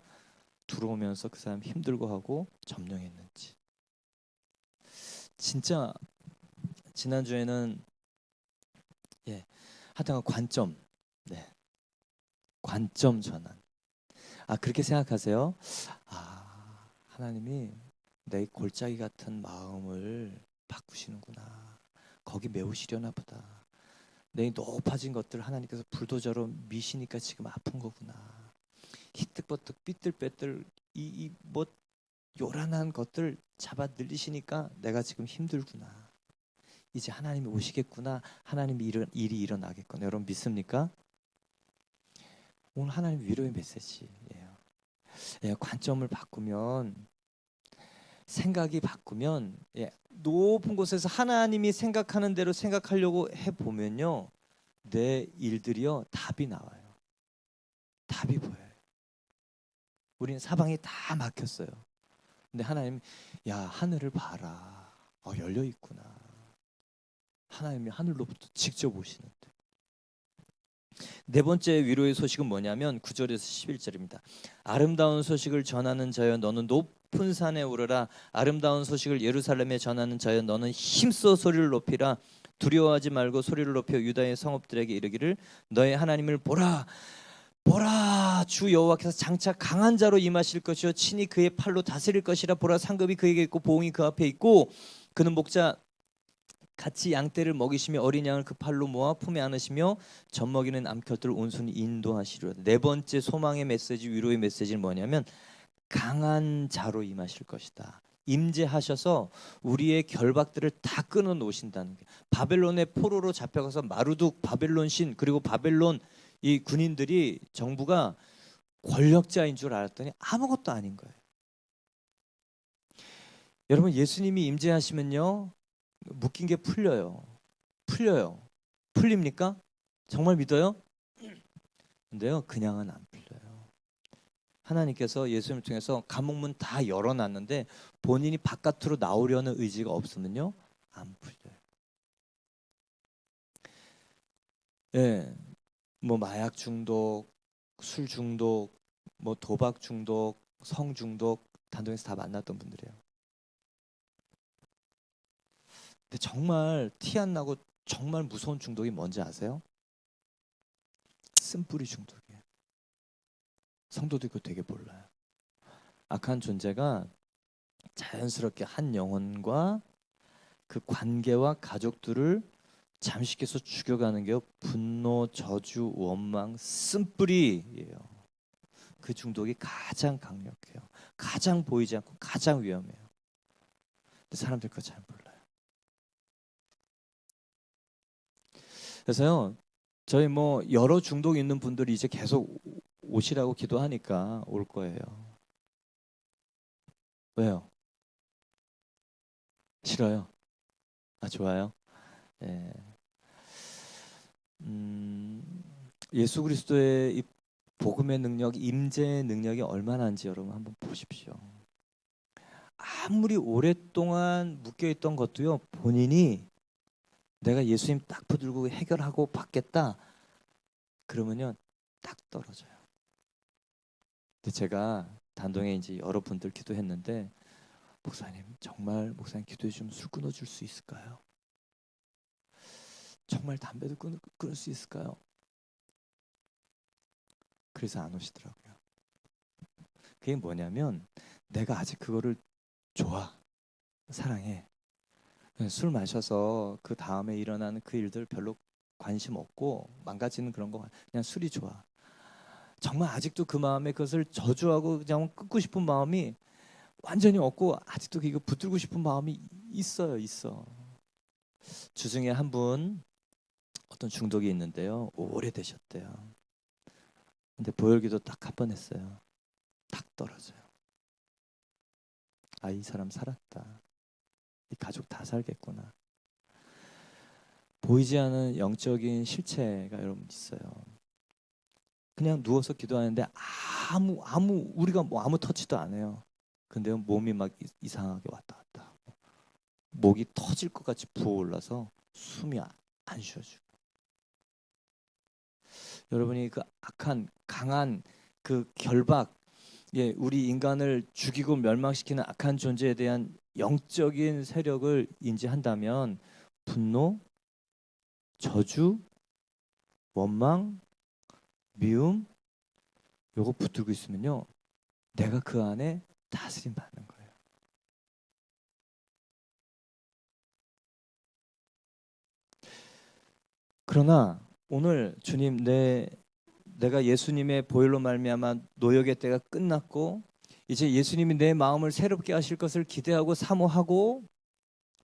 들어오면서 그 사람 힘들고 하고 점령했는지. 진짜 지난주에는 하여튼 관점, 관점 전환. 그렇게 생각하세요? 하나님이 내 골짜기 같은 마음을 바꾸시는구나. 거기 메우시려나 보다. 내 높아진 것들 하나님께서 불도저로 미시니까 지금 아픈 거구나. 희뜩버뜩 삐뚤빼뚤 이 뭐 요란한 것들 잡아 늘리시니까 내가 지금 힘들구나. 이제 하나님이 오시겠구나. 하나님이 일이 일어나겠구나. 여러분 믿습니까? 오늘 하나님 위로의 메시지예요. 관점을 바꾸면, 생각이 바꾸면, 높은 곳에서 하나님이 생각하는 대로 생각하려고 해보면요 내 일들이요 답이 나와요. 답이 보여요. 우리는 사방이 다 막혔어요. 근데 하나님, 야 하늘을 봐라. 열려 있구나. 하나님이 하늘로부터 직접 오시는데. 네 번째 위로의 소식은 뭐냐면 9절에서 11절입니다. 아름다운 소식을 전하는 자여 너는 높은 산에 오르라. 아름다운 소식을 예루살렘에 전하는 자여 너는 힘써 소리를 높이라. 두려워하지 말고 소리를 높여 유다의 성읍들에게 이르기를 너의 하나님을 보라. 보라, 주 여호와께서 장차 강한 자로 임하실 것이요 친히 그의 팔로 다스릴 것이라. 보라, 상급이 그에게 있고 보응이 그 앞에 있고 그는 목자 같이 양떼를 먹이시며 어린 양을 그 팔로 모아 품에 안으시며 젖 먹이는 암컷들을 온순히 인도하시리로다. 네 번째 소망의 메시지, 위로의 메시지는 뭐냐면 강한 자로 임하실 것이다. 임재하셔서 우리의 결박들을 다 끊어 놓으신다는 게, 바벨론의 포로로 잡혀가서 마루둑 바벨론 신, 그리고 바벨론 이 군인들이, 정부가 권력자인 줄 알았더니 아무것도 아닌 거예요. 여러분, 예수님이 임재하시면요 묶인 게 풀려요. 풀립니까? 정말 믿어요? 근데요, 그냥은 안 풀려요. 하나님께서 예수님을 통해서 감옥문 다 열어놨는데 본인이 바깥으로 나오려는 의지가 없으면요 안 풀려요. 예, 뭐 마약 중독, 술 중독, 뭐 도박 중독, 성 중독, 단동에서 다 만났던 분들이에요. 근데 정말 티 안 나고 정말 무서운 중독이 뭔지 아세요? 쓴뿌리 중독이에요. 성도도 이거 되게 몰라요. 악한 존재가 자연스럽게 한 영혼과 그 관계와 가족들을 잠식해서 죽여가는 게 분노, 저주, 원망, 쓴뿌리예요. 그 중독이 가장 강력해요. 가장 보이지 않고 가장 위험해요. 근데 사람들 그거 잘 몰라요. 그래서요, 저희 뭐 여러 중독 있는 분들이 이제 계속 오시라고 기도하니까 올 거예요. 왜요? 싫어요? 아, 좋아요. 예. 예수 그리스도의 이 복음의 능력, 임재의 능력이 얼마나인지 여러분 한번 보십시오. 아무리 오랫동안 묶여있던 것도요, 본인이 내가 예수님 딱 붙들고 해결하고 받겠다 그러면요 딱 떨어져요. 근데 제가 단동에 이제 여러분들 기도했는데, 목사님 정말 목사님 기도해 주면 술 끊어줄 수 있을까요? 정말 담배도 끊을 수 있을까요? 그래서 안 오시더라고요. 그게 뭐냐면 내가 아직 그거를 좋아, 사랑해. 술 마셔서 그 다음에 일어나는 그 일들 별로 관심 없고 망가지는 그런 거, 그냥 술이 좋아. 정말 아직도 그 마음에 그것을 저주하고 그냥 끊고 싶은 마음이 완전히 없고 아직도 이거 붙들고 싶은 마음이 있어. 주중에 한 분 어떤 중독이 있는데요, 오래되셨대요. 근데 보혈기도 딱 한 번 했어요. 딱 떨어져요. 아, 이 사람 살았다. 이 가족 다 살겠구나. 보이지 않은 영적인 실체가 여러분 있어요. 그냥 누워서 기도하는데 우리가 뭐 아무 터치도 안 해요. 근데요 몸이 막 이상하게 왔다 갔다 하고 목이 터질 것 같이 부어올라서 숨이 안 쉬어지고, 여러분이 그 악한 강한 그 결박, 예, 우리 인간을 죽이고 멸망시키는 악한 존재에 대한 영적인 세력을 인지한다면 분노, 저주, 원망, 미움, 요거 붙들고 있으면요 내가 그 안에 다스림 받는 거예요. 그러나 오늘 주님, 내가 예수님의 보혈로 말미암아 노역의 때가 끝났고 이제 예수님이 내 마음을 새롭게 하실 것을 기대하고 사모하고,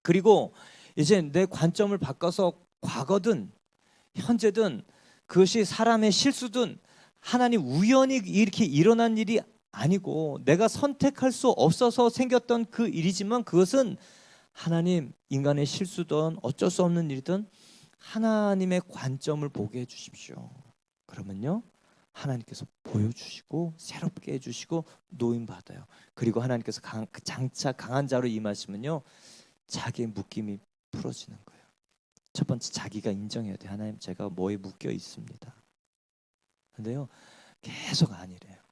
그리고 이제 내 관점을 바꿔서 과거든 현재든 그것이 사람의 실수든 하나님 우연히 이렇게 일어난 일이 아니고 내가 선택할 수 없어서 생겼던 그 일이지만 그것은 하나님, 인간의 실수든 어쩔 수 없는 일이든 하나님의 관점을 보게 해주십시오. 그러면요 하나님께서 보여주시고 새롭게 해주시고 노임받아요. 그리고 하나님께서 장차 강한 자로 임하시면요 자기의 묶임이 풀어지는 거예요. 첫 번째, 자기가 인정해야 돼. 하나님, 제가 뭐에 묶여 있습니다. 근데요 계속 아니래요.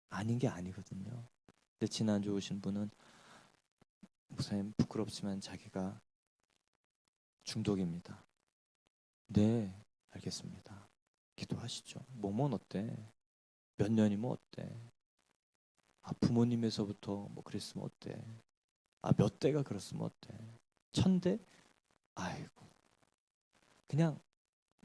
아닌 게 아니거든요. 근데 지난주 오신 분은 목사님 부끄럽지만 자기가 중독입니다. 네, 알겠습니다. 기도하시죠. 뭐면 어때? 몇 년이면 어때? 아, 부모님에서부터 뭐 그랬으면 어때? 몇 대가 그렇으면 어때? 1000대? 아이고. 그냥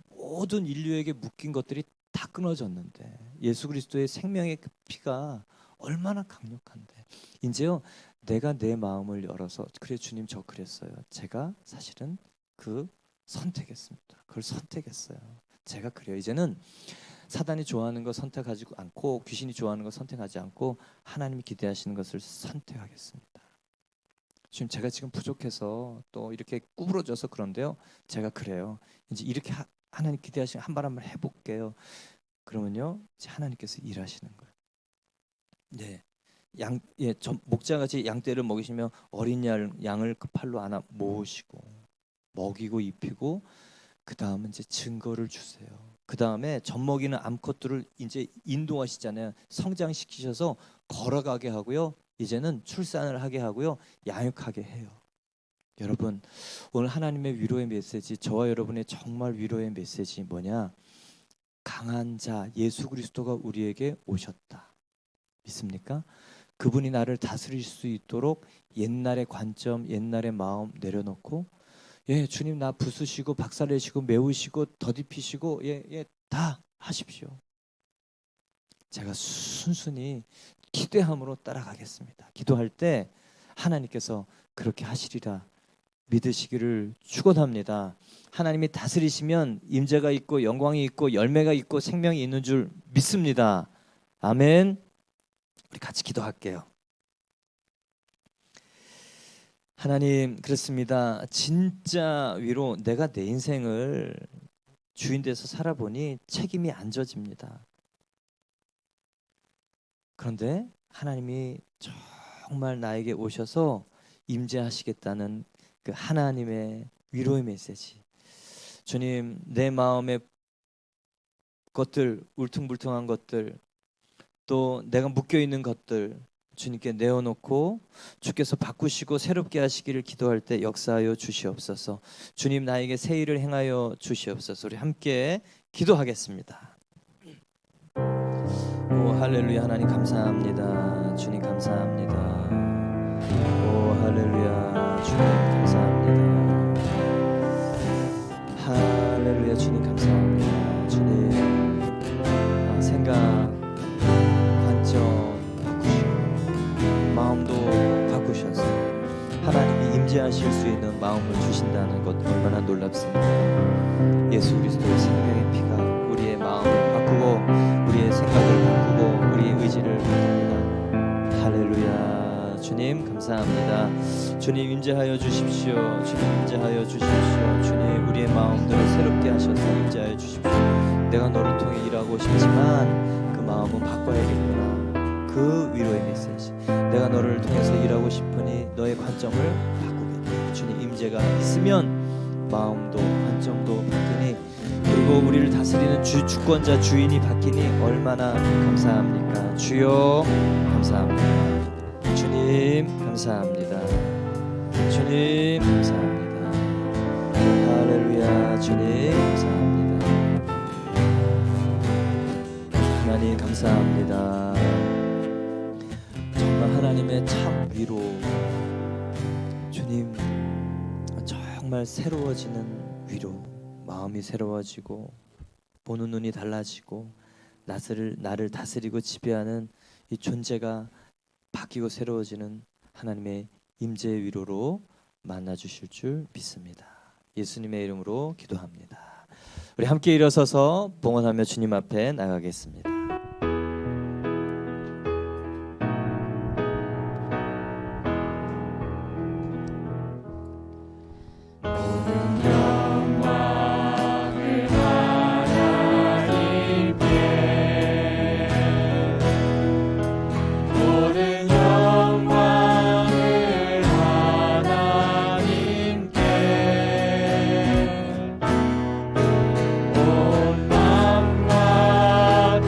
모든 인류에게 묶인 것들이 다 끊어졌는데 예수 그리스도의 생명의 그 피가 얼마나 강력한데. 이제요, 내가 내 마음을 열어서 그래 주님 저 그랬어요. 제가 사실은 그 선택했습니다. 그걸 선택했어요. 제가 그래요. 이제는 사단이 좋아하는 거 선택하지 않고 귀신이 좋아하는 거 선택하지 않고 하나님이 기대하시는 것을 선택하겠습니다. 주님 제가 지금 부족해서 또 이렇게 구부러져서 그런데요. 제가 그래요. 이제 이렇게 하나님 기대하시는 한 발 한 발 해볼게요. 그러면요, 이제 하나님께서 일하시는 거예요. 네, 목자같이 양떼를 먹이시며 어린 양을 그 팔로 안아 모으시고 먹이고 입히고 그 다음은 이제 증거를 주세요. 그 다음에 젖먹이는 암컷들을 이제 인도하시잖아요. 성장시키셔서 걸어가게 하고요. 이제는 출산을 하게 하고요. 양육하게 해요. 여러분, 오늘 하나님의 위로의 메시지, 저와 여러분의 정말 위로의 메시지 뭐냐? 강한 자 예수 그리스도가 우리에게 오셨다. 믿습니까? 그분이 나를 다스릴 수 있도록 옛날의 관점, 옛날의 마음 내려놓고, 예, 주님 나 부수시고 박살내시고 메우시고 더딥히시고 다 하십시오. 제가 순순히 기대함으로 따라가겠습니다. 기도할 때 하나님께서 그렇게 하시리라 믿으시기를 축원합니다. 하나님이 다스리시면 임재가 있고 영광이 있고 열매가 있고 생명이 있는 줄 믿습니다. 아멘. 우리 같이 기도할게요. 하나님, 그렇습니다. 진짜 위로 내가 내 인생을 주인 돼서 살아보니 책임이 안 져집니다. 그런데 하나님이 정말 나에게 오셔서 임재하시겠다는 그 하나님의 위로의 메시지. 주님, 내 마음의 것들, 울퉁불퉁한 것들, 또 내가 묶여있는 것들 주님께 내어놓고 주께서 바꾸시고 새롭게 하시기를 기도할 때 역사하여 주시옵소서. 주님, 나에게 새 일을 행하여 주시옵소서. 우리 함께 기도하겠습니다. 오 할렐루야. 하나님 감사합니다. 주님 감사합니다. 오 할렐루야. 주님 감사합니다. 할렐루야. 주님 감사합니다. 주님 생각 관점 바꾸시고 마음도 바꾸셔서 하나님이 임재하실 수 있는 마음을 주신다는 것 얼마나 놀랍습니까? 예수 그리스도의 생명의 피가 우리의 마음을 바꾸고 우리의 생각을 바꾸고 우리의 의지를 바꿉니다. 할렐루야. 주님 감사합니다. 주님 임재하여 주십시오. 주님 임재하여 주십시오. 주님 우리의 마음들을 새롭게 하셔서 임재하여 주십시오. 내가 너를 통해 일하고 싶지만 그 마음은 바꿔야겠구나. 그 위로의 메시지. 내가 너를 통해서 일하고 싶으니 너의 관점을 바꾸겠다. 주님 임재가 있으면 마음도 관점도 바뀌니, 그리고 우리를 다스리는 주권자 주인이 바뀌니 얼마나 감사합니까? 주여 감사합니다. 주님 감사합니다. 주님 감사합니다. 할렐루야. 주님 감사합니다. 하나님 감사합니다. 정말 하나님의 참 위로, 주님 정말 새로워지는 위로, 마음이 새로워지고 보는 눈이 달라지고 나를 다스리고 지배하는 이 존재가 바뀌고 새로워지는 하나님의 임재의 위로로 만나주실 줄 믿습니다. 예수님의 이름으로 기도합니다. 우리 함께 일어서서 봉헌하며 주님 앞에 나가겠습니다. 온 마음과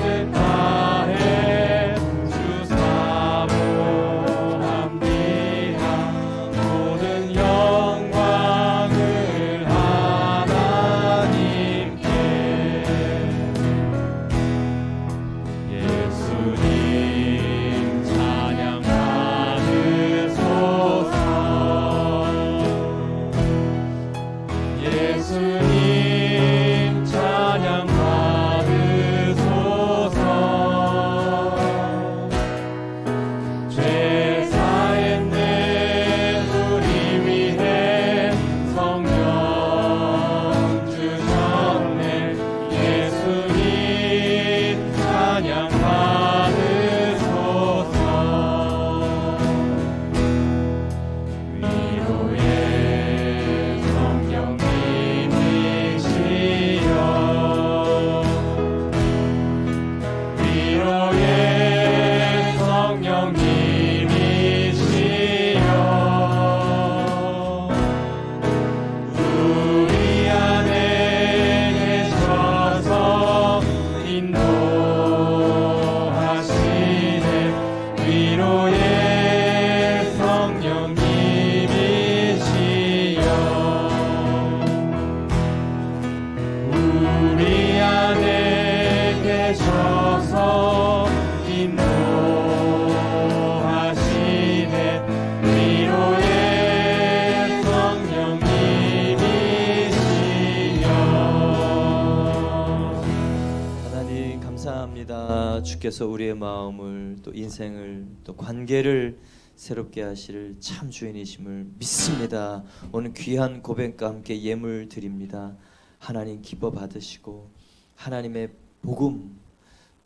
주께서 우리의 마음을 또 인생을 또 관계를 새롭게 하실 참 주인이심을 믿습니다. 오늘 귀한 고백과 함께 예물 드립니다. 하나님 기뻐 받으시고 하나님의 복음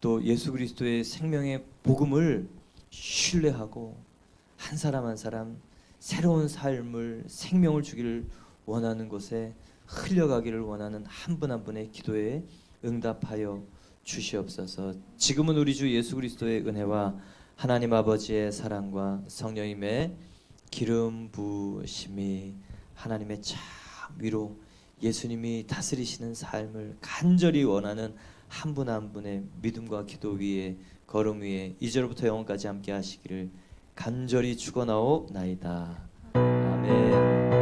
또 예수 그리스도의 생명의 복음을 신뢰하고 한 사람 한 사람 새로운 삶을 생명을 주기를 원하는 곳에 흘려가기를 원하는 한 분 한 분의 기도에 응답하여 주시옵소서. 지금은 우리 주 예수 그리스도의 은혜와 하나님 아버지의 사랑과 성령님의 기름 부으심이 하나님의 참 위로 예수님이 다스리시는 삶을 간절히 원하는 한 분 한 분의 믿음과 기도 위에 걸음 위에 이제로부터 영원까지 함께 하시기를 간절히 축원하옵나이다. 아멘.